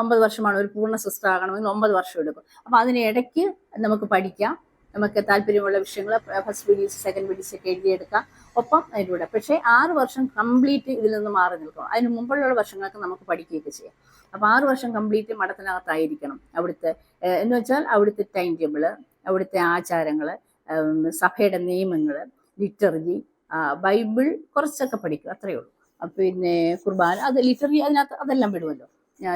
9 വർഷമാണ്. ഒരു പൂർണ്ണ സിസ്റ്റർ ആകണമെങ്കിൽ 9 വർഷം എടുക്കും. അപ്പം അതിനിടയ്ക്ക് നമുക്ക് പഠിക്കാം, നമുക്ക് താല്പര്യമുള്ള വിഷയങ്ങൾ ഫസ്റ്റ് വീഡിയോസ് സെക്കൻഡ് വീഡിയോസ് ഒക്കെ എഴുതിയെടുക്കാം. ഒപ്പം അതിലൂടെ പക്ഷേ 6 വർഷം കംപ്ലീറ്റ് ഇതിൽ നിന്ന് മാറി നിൽക്കണം. അതിന് മുമ്പുള്ള വർഷങ്ങൾക്ക് നമുക്ക് പഠിക്കുകയൊക്കെ ചെയ്യാം. അപ്പോൾ 6 വർഷം കംപ്ലീറ്റ് മഠത്തിനകത്തായിരിക്കണം. അവിടുത്തെ എന്ന് വെച്ചാൽ അവിടുത്തെ ടൈം ടേബിള്, അവിടുത്തെ ആചാരങ്ങൾ, സഭയുടെ നിയമങ്ങൾ, ലിറ്റർജി, ബൈബിൾ കുറച്ചൊക്കെ പഠിക്കും, അത്രയേ ഉള്ളൂ. പിന്നെ കുർബാന, അത് ലിറ്റർജി അതിനകത്ത് അതെല്ലാം വിടുമല്ലോ.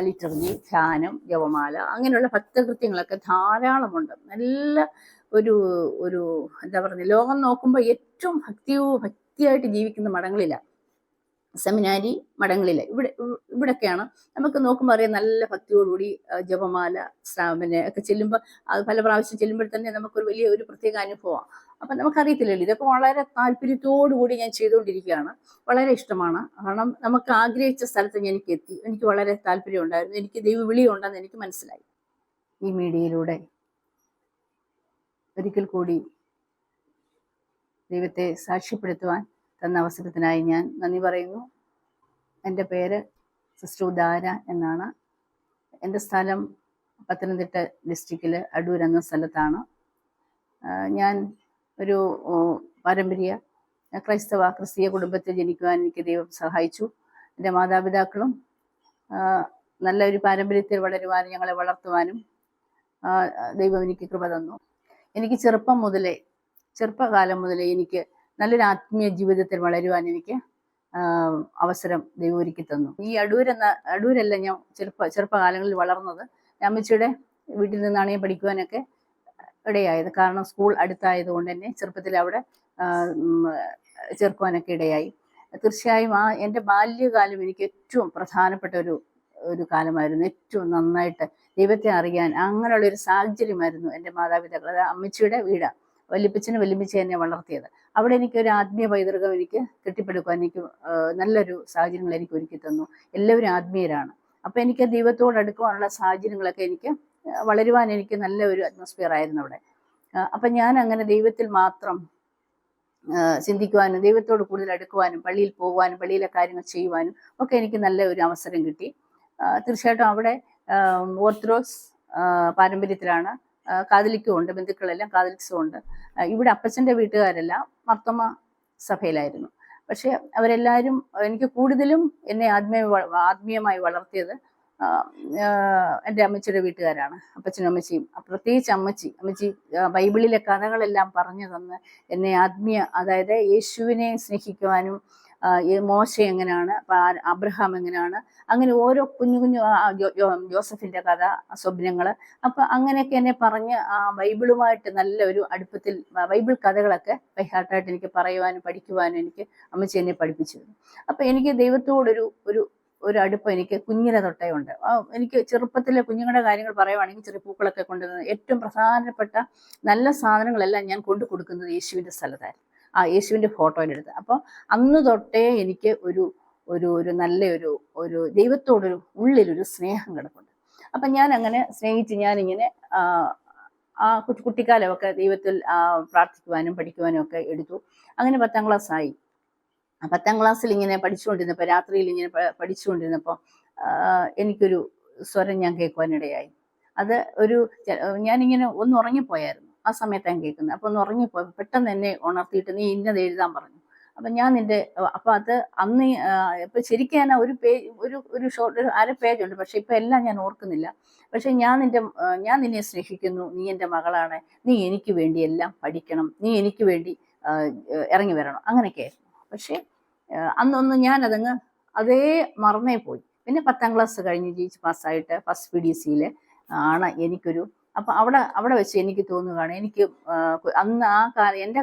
ലിറ്റർജി, ധ്യാനം, ജപമാല, അങ്ങനെയുള്ള ഭക്തകൃത്യങ്ങളൊക്കെ ധാരാളമുണ്ട്. നല്ല ഒരു ഒരു എന്താ പറയുക, ലോകം നോക്കുമ്പോൾ ഏറ്റവും ഭക്തിയായിട്ട് ജീവിക്കുന്ന മഠങ്ങളിലാണ്, സെമിനാരി മഠങ്ങളില്ല. ഇവിടൊക്കെയാണ് നമുക്ക് നോക്കുമ്പോൾ അറിയാം നല്ല ഭക്തിയോടുകൂടി ജപമാല പിന്നെ ഒക്കെ ചെല്ലുമ്പോൾ, അത് പല പ്രാവശ്യം ചെല്ലുമ്പോൾ തന്നെ നമുക്കൊരു വലിയ ഒരു പ്രത്യേക അനുഭവമാണ്. അപ്പം നമുക്കറിയത്തില്ലല്ലോ. ഇതൊക്കെ വളരെ താല്പര്യത്തോടുകൂടി ഞാൻ ചെയ്തുകൊണ്ടിരിക്കുകയാണ്. വളരെ ഇഷ്ടമാണ്. കാരണം നമുക്ക് ആഗ്രഹിച്ച സ്ഥലത്ത് എനിക്ക് എത്തി. എനിക്ക് വളരെ താല്പര്യം ഉണ്ടായിരുന്നു. എനിക്ക് ദൈവവിളി ഉണ്ടെന്ന് എനിക്ക് മനസ്സിലായി. ഈ മീഡിയയിലൂടെ ഒരിക്കൽ കൂടി ദൈവത്തെ സാക്ഷ്യപ്പെടുത്തുവാൻ തന്ന അവസരത്തിനായി ഞാൻ നന്ദി പറയുന്നു. എൻ്റെ പേര് സിസ്റ്റർ ഉദാര എന്നാണ്. എൻ്റെ സ്ഥലം പത്തനംതിട്ട ഡിസ്ട്രിക്റ്റിൽ അടൂർ എന്ന സ്ഥലത്താണ്. ഞാൻ ഒരു പാരമ്പര്യ ക്രിസ്തീയ കുടുംബത്തിൽ ജനിക്കുവാൻ എനിക്ക് ദൈവം സഹായിച്ചു. എൻ്റെ മാതാപിതാക്കളും നല്ലൊരു പാരമ്പര്യത്തിൽ വളരുവാനും ഞങ്ങളെ വളർത്തുവാനും ദൈവം എനിക്ക് കൃപ തന്നു. എനിക്ക് ചെറുപ്പകാലം മുതലേ എനിക്ക് നല്ലൊരു ആത്മീയ ജീവിതത്തിൽ വളരുവാൻ എനിക്ക് അവസരം ദൈവം ഒരുക്കി തന്നു. ഈ അടൂരല്ല ഞാൻ ചെറുപ്പകാലങ്ങളിൽ വളർന്നത്. അമ്മച്ചിയുടെ വീട്ടിൽ നിന്നാണ് ഞാൻ പഠിക്കുവാനൊക്കെ ഇടയായത്. കാരണം സ്കൂൾ അടുത്തായതുകൊണ്ട് തന്നെ ചെറുപ്പത്തിൽ അവിടെ ചേർക്കുവാനൊക്കെ ഇടയായി. തീർച്ചയായും എൻ്റെ ബാല്യകാലം എനിക്ക് ഏറ്റവും പ്രധാനപ്പെട്ട ഒരു കാലമായിരുന്നു. ഏറ്റവും നന്നായിട്ട് ദൈവത്തെ അറിയാൻ അങ്ങനെയുള്ളൊരു സാഹചര്യമായിരുന്നു എൻ്റെ മാതാപിതാക്കൾ. അത് അമ്മച്ചിയുടെ വീടാണ്. വല്യപ്പച്ചനും വല്യമ്മച്ചി എന്നെ വളർത്തിയത്. അവിടെ എനിക്കൊരു ആത്മീയ പൈതൃകം എനിക്ക് കെട്ടിപ്പടുക്കുവാൻ എനിക്ക് നല്ലൊരു സാഹചര്യങ്ങൾ എനിക്ക് ഒരുക്കി തന്നു. എല്ലാവരും ആത്മീയരാണ്. അപ്പം എനിക്ക് ദൈവത്തോട് അടുക്കുവാനുള്ള സാഹചര്യങ്ങളൊക്കെ എനിക്ക് വളരുവാൻ എനിക്ക് നല്ല ഒരു അറ്റ്മോസ്ഫിയർ ആയിരുന്നു അവിടെ. അപ്പം ഞാൻ അങ്ങനെ ദൈവത്തിൽ മാത്രം ചിന്തിക്കുവാനും ദൈവത്തോട് കൂടുതൽ അടുക്കുവാനും പള്ളിയിൽ പോകുവാനും പള്ളിയിലെ കാര്യങ്ങൾ ചെയ്യുവാനും ഒക്കെ എനിക്ക് നല്ല ഒരു അവസരം കിട്ടി. തീർച്ചയായിട്ടും അവിടെ ഓർത്തഡോക്സ് പാരമ്പര്യത്തിലാണ്. കാതലിക്കും ഉണ്ട്, ബന്ധുക്കളെല്ലാം കാതലിക്സും ഉണ്ട്. ഇവിടെ അപ്പച്ചൻ്റെ വീട്ടുകാരെല്ലാം മർത്തോമ സഭയിലായിരുന്നു. പക്ഷെ അവരെല്ലാവരും എനിക്ക് കൂടുതലും എന്നെ ആത്മീയമായി വളർത്തിയത് എൻ്റെ അമ്മച്ചിയുടെ വീട്ടുകാരാണ്. അപ്പച്ചനും അമ്മച്ചിയും, പ്രത്യേകിച്ച് അമ്മച്ചി ബൈബിളിലെ കഥകളെല്ലാം പറഞ്ഞു തന്ന് എന്നെ അതായത് യേശുവിനെ സ്നേഹിക്കുവാനും മോശ എങ്ങനെയാണ്, അബ്രഹാം എങ്ങനെയാണ്, അങ്ങനെ ഓരോ കുഞ്ഞു ജോസഫിൻ്റെ കഥ, സ്വപ്നങ്ങൾ, അപ്പം അങ്ങനെയൊക്കെ എന്നെ പറഞ്ഞ് ബൈബിളുമായിട്ട് നല്ല ഒരു അടുപ്പത്തിൽ ബൈബിൾ കഥകളൊക്കെ ബൈഹാർട്ടായിട്ട് എനിക്ക് പറയുവാനും പഠിക്കുവാനും എനിക്ക് അമ്മച്ചി എന്നെ പഠിപ്പിച്ചിരുന്നു. അപ്പം എനിക്ക് ദൈവത്തോടൊരു ഒരു അടുപ്പം എനിക്ക് കുഞ്ഞിലെ തൊട്ടേ ഉണ്ട്. എനിക്ക് ചെറുപ്പത്തിലെ കുഞ്ഞുങ്ങളുടെ കാര്യങ്ങൾ പറയുവാണെങ്കിൽ ചെറിയ പൂക്കളൊക്കെ കൊണ്ടുവന്ന് ഏറ്റവും പ്രധാനപ്പെട്ട നല്ല സാധനങ്ങളെല്ലാം ഞാൻ കൊണ്ടു കൊടുക്കുന്നത് യേശുവിൻ്റെ സ്ഥലത്തായിരുന്നു. യേശുവിൻ്റെ ഫോട്ടോയിലെടുത്ത്. അപ്പോൾ അന്ന് തൊട്ടേ എനിക്ക് ഒരു നല്ല ഒരു ദൈവത്തോടൊരു ഉള്ളിലൊരു സ്നേഹം കിടപ്പുണ്ട്. അപ്പം ഞാൻ അങ്ങനെ സ്നേഹിച്ച് ഞാനിങ്ങനെ കുട്ടിക്കാലമൊക്കെ ദൈവത്തിൽ പ്രാർത്ഥിക്കുവാനും പഠിക്കുവാനും ഒക്കെ എടുത്തു. അങ്ങനെ 10ാം ക്ലാസ്സായി. 10ാം ക്ലാസ്സിൽ ഇങ്ങനെ പഠിച്ചുകൊണ്ടിരുന്നപ്പോൾ, രാത്രിയിൽ ഇങ്ങനെ പഠിച്ചുകൊണ്ടിരുന്നപ്പോൾ എനിക്കൊരു സ്വരം ഞാൻ കേൾക്കുവാനിടയായി. അത് ഞാനിങ്ങനെ ഒന്ന് ഉറങ്ങിപ്പോയായിരുന്നു. ആ സമയത്ത് ഞാൻ കേൾക്കുന്നത്. അപ്പോൾ ഒന്ന് ഉറങ്ങിപ്പോയി പെട്ടെന്ന് എന്നെ ഉണർത്തിയിട്ട് നീ ഇന്നത് എഴുതാൻ പറഞ്ഞു. അപ്പം ഞാൻ അപ്പം അത് അന്ന് ഇപ്പം ശരിക്കും ഞാൻ ഒരു ഷോർട്ട് ഒരു 1/2 പേജുണ്ട്. പക്ഷെ ഇപ്പം എല്ലാം ഞാൻ ഓർക്കുന്നില്ല. പക്ഷെ ഞാൻ നിന്നെ സ്നേഹിക്കുന്നു, നീ എൻ്റെ മകളാണ്, നീ എനിക്ക് വേണ്ടി എല്ലാം പഠിക്കണം, നീ എനിക്ക് വേണ്ടി ഇറങ്ങി വരണം, അങ്ങനെയൊക്കെയായിരുന്നു. പക്ഷേ അന്നൊന്നും ഞാനതങ്ങ് മറന്നേ പോയി. പിന്നെ 10ാം ക്ലാസ് കഴിഞ്ഞ് ജയിച്ച് പാസ്സായിട്ട് ഫസ്റ്റ് PDCയിൽ ആണ് എനിക്കൊരു അപ്പം അവിടെ വെച്ച് എനിക്ക് തോന്നുകയാണ്, എനിക്ക് അന്ന് എൻ്റെ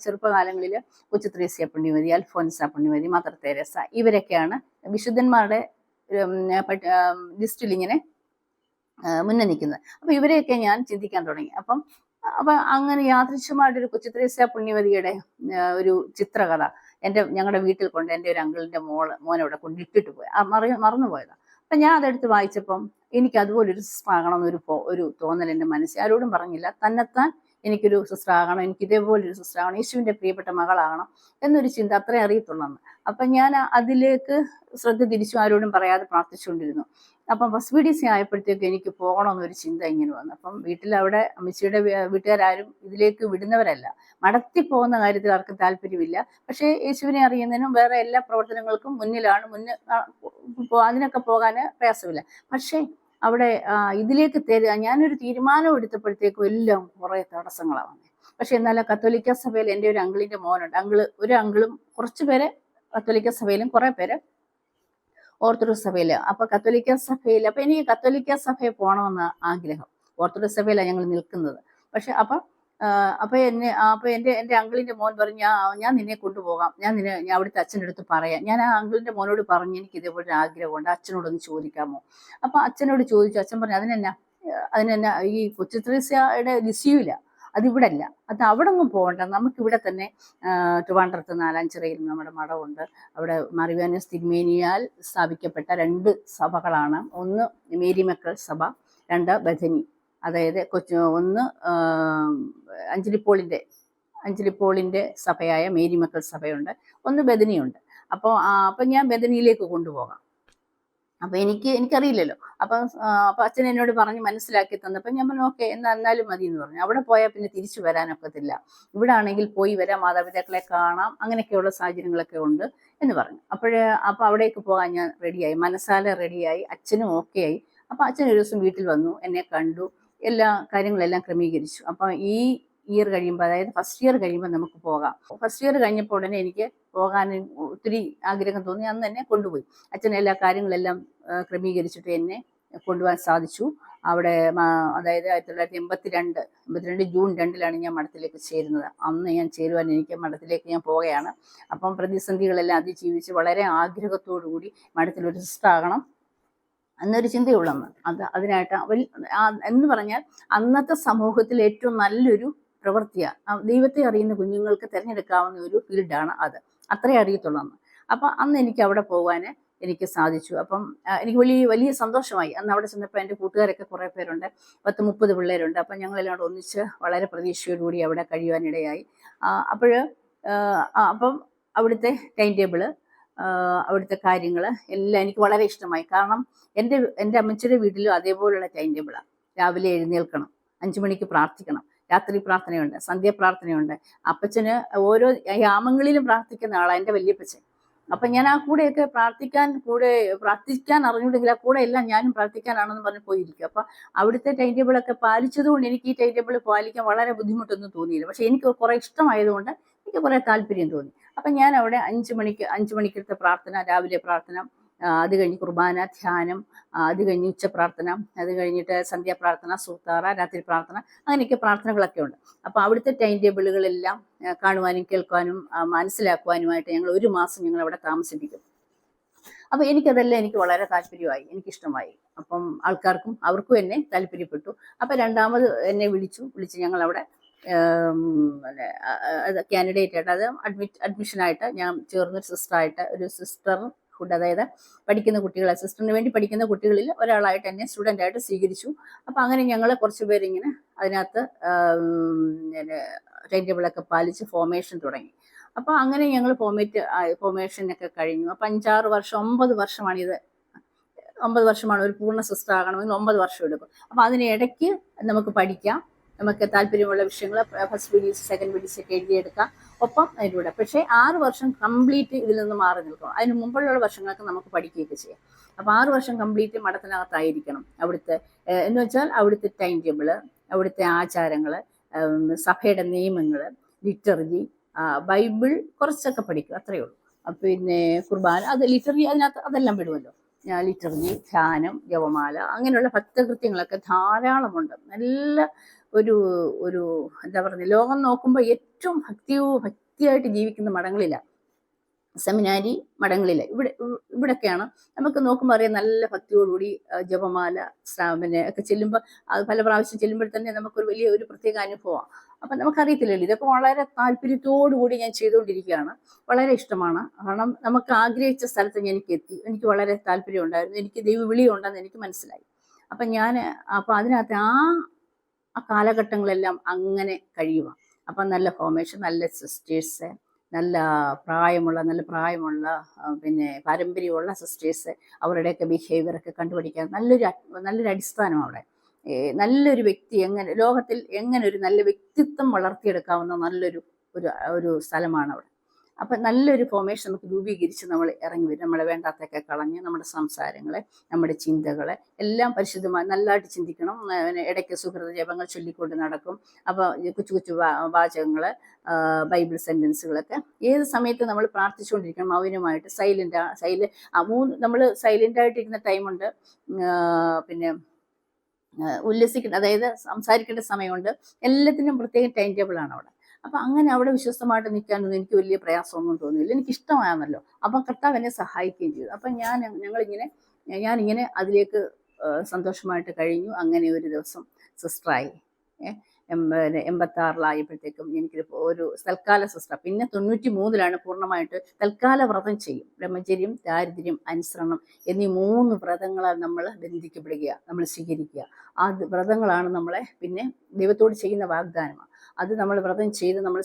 ചെറുപ്പകാലങ്ങളിൽ കൊച്ചു ത്രേസ്യ പുണ്യമതി, അൽഫോൻസ പുണ്യമതി, മദർ തെരേസ, ഇവരൊക്കെയാണ് വിശുദ്ധന്മാരുടെ ലിസ്റ്റിൽ ഇങ്ങനെ മുന്നേ നിൽക്കുന്നത്. അപ്പം ഇവരെയൊക്കെ ഞാൻ ചിന്തിക്കാൻ തുടങ്ങി. അപ്പം അങ്ങനെ യാദൃച്ഛമായിട്ടൊരു കൊച്ചു ത്രേസ്യ പുണ്യമതിയുടെ ഒരു ചിത്രകഥ ഞങ്ങളുടെ വീട്ടിൽ കൊണ്ട് എൻ്റെ ഒരു അങ്കിളിൻ്റെ മോനവിടെ കൊണ്ടിട്ടിട്ട് പോയി, മറന്നുപോയതാണ്. അപ്പം ഞാൻ അതെടുത്ത് വായിച്ചപ്പം എനിക്ക് അതുപോലൊരു സിസ്റ്റർ ആകണമെന്നൊരു ഒരു തോന്നൽ എൻ്റെ മനസ്സിൽ. ആരോടും പറഞ്ഞില്ല, തന്നെത്താൻ എനിക്കൊരു സിസ്റ്റർ ആകണം, എനിക്ക് ഇതേപോലൊരു സിസ്റ്റർ ആകണം, യേശുവിൻ്റെ പ്രിയപ്പെട്ട മകളാകണം എന്നൊരു ചിന്ത അത്രേ അറിയത്തുള്ളൂ. അപ്പം ഞാൻ അതിലേക്ക് ശ്രദ്ധ തിരിച്ചു, ആരോടും പറയാതെ പ്രാർത്ഥിച്ചുകൊണ്ടിരുന്നു. അപ്പം ഫസ്റ്റ് പി ഡി സി ആയപ്പോഴത്തേക്ക് എനിക്ക് പോകണമെന്നൊരു ചിന്ത ഇങ്ങനെ വന്നു. അപ്പം വീട്ടിലവിടെ അമ്മച്ചിയുടെ വീട്ടുകാരും ഇതിലേക്ക് വിടുന്നവരല്ല. മടത്തി പോകുന്ന കാര്യത്തിൽ ആർക്കും താല്പര്യമില്ല. പക്ഷേ യേശുവിനെ അറിയുന്നതിനും വേറെ എല്ലാ പ്രവർത്തനങ്ങൾക്കും മുന്നിലാണ്. അതിനൊക്കെ പോകാൻ പ്രയാസമില്ല. പക്ഷേ അവിടെ ഇതിലേക്ക് ഞാനൊരു തീരുമാനം എടുത്തപ്പോഴത്തേക്കും എല്ലാം കുറേ തടസ്സങ്ങളാണ് വന്നത്. പക്ഷെ എന്നാൽ കത്തോലിക്ക സഭയിൽ എൻ്റെ ഒരു അങ്കിളിൻ്റെ മോനുണ്ട്. ഒരു അങ്കിളും കുറച്ച് പേര് കത്തോലിക്ക സഭയിലും കുറേ പേര് ഓർത്തഡോക്സ് സഭയിൽ. അപ്പൊ കത്തോലിക്ക സഭയിൽ അപ്പൊ എനിക്ക് കത്തോലിക്ക സഭയിൽ പോകണമെന്ന് ആഗ്രഹം. ഓർത്തഡോക്സ് സഭയിലാണ് ഞങ്ങൾ നിൽക്കുന്നത്. പക്ഷെ അപ്പൊ എൻ്റെ അങ്കിളിന്റെ മോൻ പറഞ്ഞു, ഞാൻ നിന്നെ കൊണ്ടുപോകാം, ഞാൻ അവിടുത്തെ അച്ഛൻ്റെ അടുത്ത് പറയാം. ഞാൻ ആ അങ്കിളിന്റെ മോനോട് പറഞ്ഞു, എനിക്ക് ഇതേപോലെ ആഗ്രഹമുണ്ട്, അച്ഛനോടൊന്ന് ചോദിക്കാമോ? അപ്പൊ അച്ഛനോട് ചോദിച്ചു. അച്ഛൻ പറഞ്ഞു, അതിനെന്നാ ഈ കൊച്ചു ത്രേസ്യയുടെ ലിസിയുമില്ല, അതിവിടെ അല്ല, അത് അവിടെ ഒന്നും പോകണ്ട, നമുക്കിവിടെ തന്നെ ട്രിവാൻഡ്രത്ത് നാലാഞ്ചിറയിൽ നമ്മുടെ മഠമുണ്ട്. അവിടെ മറിവാനിയോസ് തിരുമേനിയാൽ സ്ഥാപിക്കപ്പെട്ട 2 സഭകളാണ്. ഒന്ന് മേരി മക്കൾ സഭ, 2 ബഥനി. അതായത് ഒന്ന് അഞ്ചലിപ്പോളിൻ്റെ സഭയായ മേരി മക്കൾ സഭയുണ്ട്, ഒന്ന് ബഥനിയുണ്ട്. അപ്പോൾ ഞാൻ ബഥനിയിലേക്ക് കൊണ്ടുപോകാം. അപ്പൊ എനിക്കറിയില്ലല്ലോ. അപ്പൊ അച്ഛൻ എന്നോട് പറഞ്ഞ് മനസ്സിലാക്കി തന്നപ്പോൾ ഞാൻ പറഞ്ഞു, ഓക്കെ എന്നാലും മതി എന്ന് പറഞ്ഞു. അവിടെ പോയാൽ പിന്നെ തിരിച്ചു വരാനൊക്കത്തില്ല, ഇവിടെ ആണെങ്കിൽ പോയി വരാം, മാതാപിതാക്കളെ കാണാം, അങ്ങനെയൊക്കെയുള്ള സാഹചര്യങ്ങളൊക്കെ ഉണ്ട് എന്ന് പറഞ്ഞു. അപ്പൊ അവിടേക്ക് പോകാൻ ഞാൻ റെഡിയായി, മനസ്സാലെ റെഡിയായി, അച്ഛനും ഓക്കെ ആയി. അപ്പൊ അച്ഛൻ ഒരു ദിവസം വീട്ടിൽ വന്നു, എന്നെ കണ്ടു, എല്ലാ കാര്യങ്ങളെല്ലാം ക്രമീകരിച്ചു. അപ്പൊ ഈ ഇയർ കഴിയുമ്പോൾ, അതായത് ഫസ്റ്റ് ഇയർ കഴിയുമ്പോൾ നമുക്ക് പോകാം. ഫസ്റ്റ് ഇയർ കഴിഞ്ഞപ്പോൾ ഉടനെ എനിക്ക് പോകാൻ ഒത്തിരി ആഗ്രഹം തോന്നി. അന്ന് എന്നെ കൊണ്ടുപോയി. അച്ഛൻ എല്ലാ കാര്യങ്ങളെല്ലാം ക്രമീകരിച്ചിട്ട് എന്നെ കൊണ്ടുപോകാൻ സാധിച്ചു. അവിടെ അതായത് 1982 ജൂൺ 2 ഞാൻ മഠത്തിലേക്ക് ചേരുന്നത്. അന്ന് ഞാൻ ചേരുവാൻ മഠത്തിലേക്ക് ഞാൻ പോവുകയാണ്. അപ്പം പ്രതിസന്ധികളെല്ലാം അതിജീവിച്ച് വളരെ ആഗ്രഹത്തോടു കൂടി മഠത്തിലൊരു സിസ്റ്റർ ആകണം എന്നൊരു ചിന്തയുള്ളന്ന്. അതിനായിട്ട് എന്ന് പറഞ്ഞാൽ അന്നത്തെ സമൂഹത്തിൽ ഏറ്റവും നല്ലൊരു പ്രവൃത്തിയാണ്. ദൈവത്തെ അറിയുന്ന കുഞ്ഞുങ്ങൾക്ക് തിരഞ്ഞെടുക്കാവുന്ന ഒരു ഫീൽഡാണ് അത്. അത്രേ അറിയത്തുള്ളൂ അന്ന്. അപ്പം അന്ന് എനിക്ക് അവിടെ പോകാൻ എനിക്ക് സാധിച്ചു. അപ്പം എനിക്ക് വലിയ സന്തോഷമായി. അന്ന് അവിടെ ചെന്നപ്പോൾ എൻ്റെ കൂട്ടുകാരൊക്കെ കുറേ പേരുണ്ട്, 10-30 പിള്ളേരുണ്ട്. അപ്പം ഞങ്ങളെല്ലാം ഒന്നിച്ച് വളരെ പ്രതീക്ഷയോടുകൂടി അവിടെ കഴിയുവാനിടയായി. അപ്പം അവിടുത്തെ ടൈം ടേബിള്, അവിടുത്തെ കാര്യങ്ങൾ എല്ലാം എനിക്ക് വളരെ ഇഷ്ടമായി. കാരണം എൻ്റെ അമ്മച്ചിയുടെ വീട്ടിലും അതേപോലുള്ള ടൈം ടേബിളാണ്. രാവിലെ എഴുന്നേൽക്കണം, 5 മണിക്ക് പ്രാർത്ഥിക്കണം, രാത്രി പ്രാർത്ഥനയുണ്ട്, സന്ധ്യാപ്രാർത്ഥനയുണ്ട്. അപ്പച്ചന് ഓരോ യാമങ്ങളിലും പ്രാർത്ഥിക്കുന്ന ആളാണ് എൻ്റെ വല്യപ്പച്ചൻ. അപ്പം ഞാൻ ആ കൂടെയൊക്കെ പ്രാർത്ഥിക്കാൻ അറിഞ്ഞുണ്ടെങ്കിൽ ആ കൂടെ എല്ലാം ഞാനും പ്രാർത്ഥിക്കാനാണെന്ന് പറഞ്ഞ് പോയിരിക്കും. അപ്പം അവിടുത്തെ ടൈം ടേബിളൊക്കെ പാലിച്ചതുകൊണ്ട് എനിക്ക് ഈ ടൈം ടേബിൾ പാലിക്കാൻ വളരെ ബുദ്ധിമുട്ടൊന്നും തോന്നിയില്ല. പക്ഷെ എനിക്ക് കുറേ ഇഷ്ടമായതുകൊണ്ട് എനിക്ക് കുറേ താല്പര്യം തോന്നി. അപ്പം ഞാൻ അവിടെ 5 മണിക്കത്തെ പ്രാർത്ഥന, രാവിലെ പ്രാർത്ഥന, അത് കഴിഞ്ഞ് കുർബാന, ധ്യാനം, അത് കഴിഞ്ഞ് ഉച്ചപ്രാർത്ഥന, അത് കഴിഞ്ഞിട്ട് സന്ധ്യാപ്രാർത്ഥന, സൂത്താറ, രാത്രി പ്രാർത്ഥന, അങ്ങനെയൊക്കെ പ്രാർത്ഥനകളൊക്കെ ഉണ്ട്. അപ്പോൾ അവിടുത്തെ ടൈം ടേബിളുകളെല്ലാം കാണുവാനും കേൾക്കുവാനും മനസ്സിലാക്കുവാനുമായിട്ട് ഞങ്ങൾ 1 മാസം ഞങ്ങൾ അവിടെ താമസിപ്പിക്കും. അപ്പോൾ എനിക്കതെല്ലാം എനിക്ക് വളരെ താല്പര്യമായി, എനിക്കിഷ്ടമായി. അപ്പം അവർക്കും എന്നെ താല്പര്യപ്പെട്ടു. അപ്പം രണ്ടാമത് എന്നെ വിളിച്ച് ഞങ്ങളവിടെ കാൻഡിഡേറ്റ് ആയിട്ട്, അത് അഡ്മിഷനായിട്ട് ഞാൻ ചേർന്നൊരു സിസ്റ്ററായിട്ട്, ഒരു സിസ്റ്റർഹുഡ്, അതായത് പഠിക്കുന്ന കുട്ടികളെ, സിസ്റ്ററിന് വേണ്ടി പഠിക്കുന്ന കുട്ടികളിൽ ഒരാളായിട്ട് എന്നെ സ്റ്റുഡൻ്റായിട്ട് സ്വീകരിച്ചു. അപ്പം അങ്ങനെ ഞങ്ങൾ കുറച്ച് പേരിങ്ങനെ അതിനകത്ത് ടൈം ടേബിളൊക്കെ പാലിച്ച് ഫോർമേഷൻ തുടങ്ങി. അപ്പോൾ അങ്ങനെ ഞങ്ങൾ ഫോർമേഷനൊക്കെ കഴിഞ്ഞു. അപ്പം 5-6 വർഷം, 9 വർഷമാണിത്. 9 വർഷമാണ് ഒരു പൂർണ്ണ സിസ്റ്റർ ആകണമെങ്കിൽ 9 വർഷം എടുക്കും. അപ്പം അതിനിടയ്ക്ക് നമുക്ക് പഠിക്കാം, നമുക്ക് താല്പര്യമുള്ള വിഷയങ്ങൾ first P D C, second P D C ഒക്കെ എഴുതിയെടുക്കാം. ഒപ്പം അതിലൂടെ പക്ഷേ 6 വർഷം കംപ്ലീറ്റ് ഇതിൽ നിന്ന് മാറി നിൽക്കണം. അതിന് മുമ്പുള്ള വർഷങ്ങൾക്ക് നമുക്ക് പഠിക്കുകയൊക്കെ ചെയ്യാം. അപ്പോൾ 6 വർഷം കംപ്ലീറ്റ് മഠത്തിനകത്തായിരിക്കണം. എന്ന് വെച്ചാൽ അവിടുത്തെ ടൈം ടേബിള്, അവിടുത്തെ ആചാരങ്ങൾ, സഭയുടെ നിയമങ്ങൾ, ലിറ്റർജി, ബൈബിൾ കുറച്ചൊക്കെ പഠിക്കും, അത്രയേ ഉള്ളൂ. പിന്നെ കുർബാന, അത് ലിറ്റർജി അതിനകത്ത് അതെല്ലാം വിടുമല്ലോ. ലിറ്റർജി, ധ്യാനം, ജപമാല, അങ്ങനെയുള്ള ഭക്തകൃത്യങ്ങളൊക്കെ ധാരാളമുണ്ട്. നല്ല ഒരു എന്താ പറയുക, ലോകം നോക്കുമ്പോൾ ഏറ്റവും ഭക്തിയായിട്ട് ജീവിക്കുന്ന മഠങ്ങളില്ല, സെമിനാരി മഠങ്ങളില്ല. ഇവിടൊക്കെയാണ് നമുക്ക് നോക്കുമ്പോൾ അറിയാം, നല്ല ഭക്തിയോടുകൂടി ജപമാല പിന്നെ ഒക്കെ ചെല്ലുമ്പോൾ, അത് പല പ്രാവശ്യം ചെല്ലുമ്പോൾ തന്നെ നമുക്കൊരു ഒരു പ്രത്യേക അനുഭവമാണ്. അപ്പം നമുക്കറിയത്തില്ലല്ലോ. ഇതൊക്കെ വളരെ താല്പര്യത്തോടുകൂടി ഞാൻ ചെയ്തുകൊണ്ടിരിക്കുകയാണ്. വളരെ ഇഷ്ടമാണ്. കാരണം നമുക്ക് ആഗ്രഹിച്ച സ്ഥലത്ത് എനിക്ക് എത്തി. എനിക്ക് വളരെ താല്പര്യം ഉണ്ടായിരുന്നു. എനിക്ക് ദൈവവിളി ഉണ്ടെന്ന് എനിക്ക് മനസ്സിലായി. അപ്പം അതിനകത്ത് ആ കാലഘട്ടങ്ങളെല്ലാം അങ്ങനെ കഴിയുക. അപ്പം നല്ല ഫോർമേഷൻ, നല്ല സിസ്റ്റേഴ്സ്, നല്ല നല്ല പ്രായമുള്ള പിന്നെ പാരമ്പര്യമുള്ള സിസ്റ്റേഴ്സ്, അവരുടെയൊക്കെ ബിഹേവിയറൊക്കെ കണ്ടുപിടിക്കാൻ നല്ലൊരു അടിസ്ഥാനം അവിടെ. നല്ലൊരു വ്യക്തി എങ്ങനെ ലോകത്തിൽ എങ്ങനെ ഒരു നല്ല വ്യക്തിത്വം വളർത്തിയെടുക്കാവുന്ന നല്ലൊരു ഒരു ഒരു സ്ഥലമാണ് അവിടെ. അപ്പം നല്ലൊരു ഫോർമേഷൻ നമുക്ക് രൂപീകരിച്ച് നമ്മൾ ഇറങ്ങി വരും. നമ്മളെ വേണ്ടാത്തൊക്കെ കളഞ്ഞ് നമ്മുടെ സംസാരങ്ങളെ, നമ്മുടെ ചിന്തകളെ എല്ലാം പരിശുദ്ധമായി നല്ലതായിട്ട് ചിന്തിക്കണം. ഇടയ്ക്ക് സുഹൃത ജപങ്ങൾ ചൊല്ലിക്കൊണ്ട് നടക്കും. അപ്പോൾ കൊച്ചു കൊച്ചു വാചകങ്ങൾ, ബൈബിൾ സെൻറ്റൻസുകളൊക്കെ ഏത് സമയത്ത് നമ്മൾ പ്രാർത്ഥിച്ചുകൊണ്ടിരിക്കണം. മൗനമായിട്ട് നമ്മൾ സൈലൻ്റായിട്ടിരുന്ന ടൈമുണ്ട്, പിന്നെ ഉല്ലസിക്കേണ്ട, അതായത് സംസാരിക്കേണ്ട സമയമുണ്ട്. എല്ലാത്തിനും പ്രത്യേക ടൈം ടേബിളാണ് അവിടെ. അപ്പം അങ്ങനെ അവിടെ വിശ്വസ്തമായിട്ട് നിൽക്കാനൊന്നും എനിക്ക് വലിയ പ്രയാസമൊന്നും തോന്നിയില്ല. എനിക്കിഷ്ടമാണല്ലോ. അപ്പം കർത്താവ് എന്നെ സഹായിക്കുകയും ചെയ്തു. അപ്പം ഞാനിങ്ങനെ അതിലേക്ക് സന്തോഷമായിട്ട് കഴിഞ്ഞു. അങ്ങനെ ഒരു ദിവസം സിസ്റ്ററായി. 86-ലായപ്പോഴത്തേക്കും എനിക്ക് ഒരു തൽക്കാല സിസ്റ്റർ. പിന്നെ 93-ലാണ് പൂർണ്ണമായിട്ട് തൽക്കാല വ്രതം ചെയ്യും. ബ്രഹ്മചര്യം, ദാരിദ്ര്യം, അനുസരണം എന്നീ 3 വ്രതങ്ങളാൽ നമ്മൾ ബന്ധിക്കപ്പെടുക, നമ്മൾ സ്വീകരിക്കുക. ആ വ്രതങ്ങളാണ് നമ്മളെ പിന്നെ ദൈവത്തോട് ചെയ്യുന്ന വാഗ്ദാനമാണ്. അത് നമ്മൾ വ്രതം ചെയ്ത് നമ്മൾ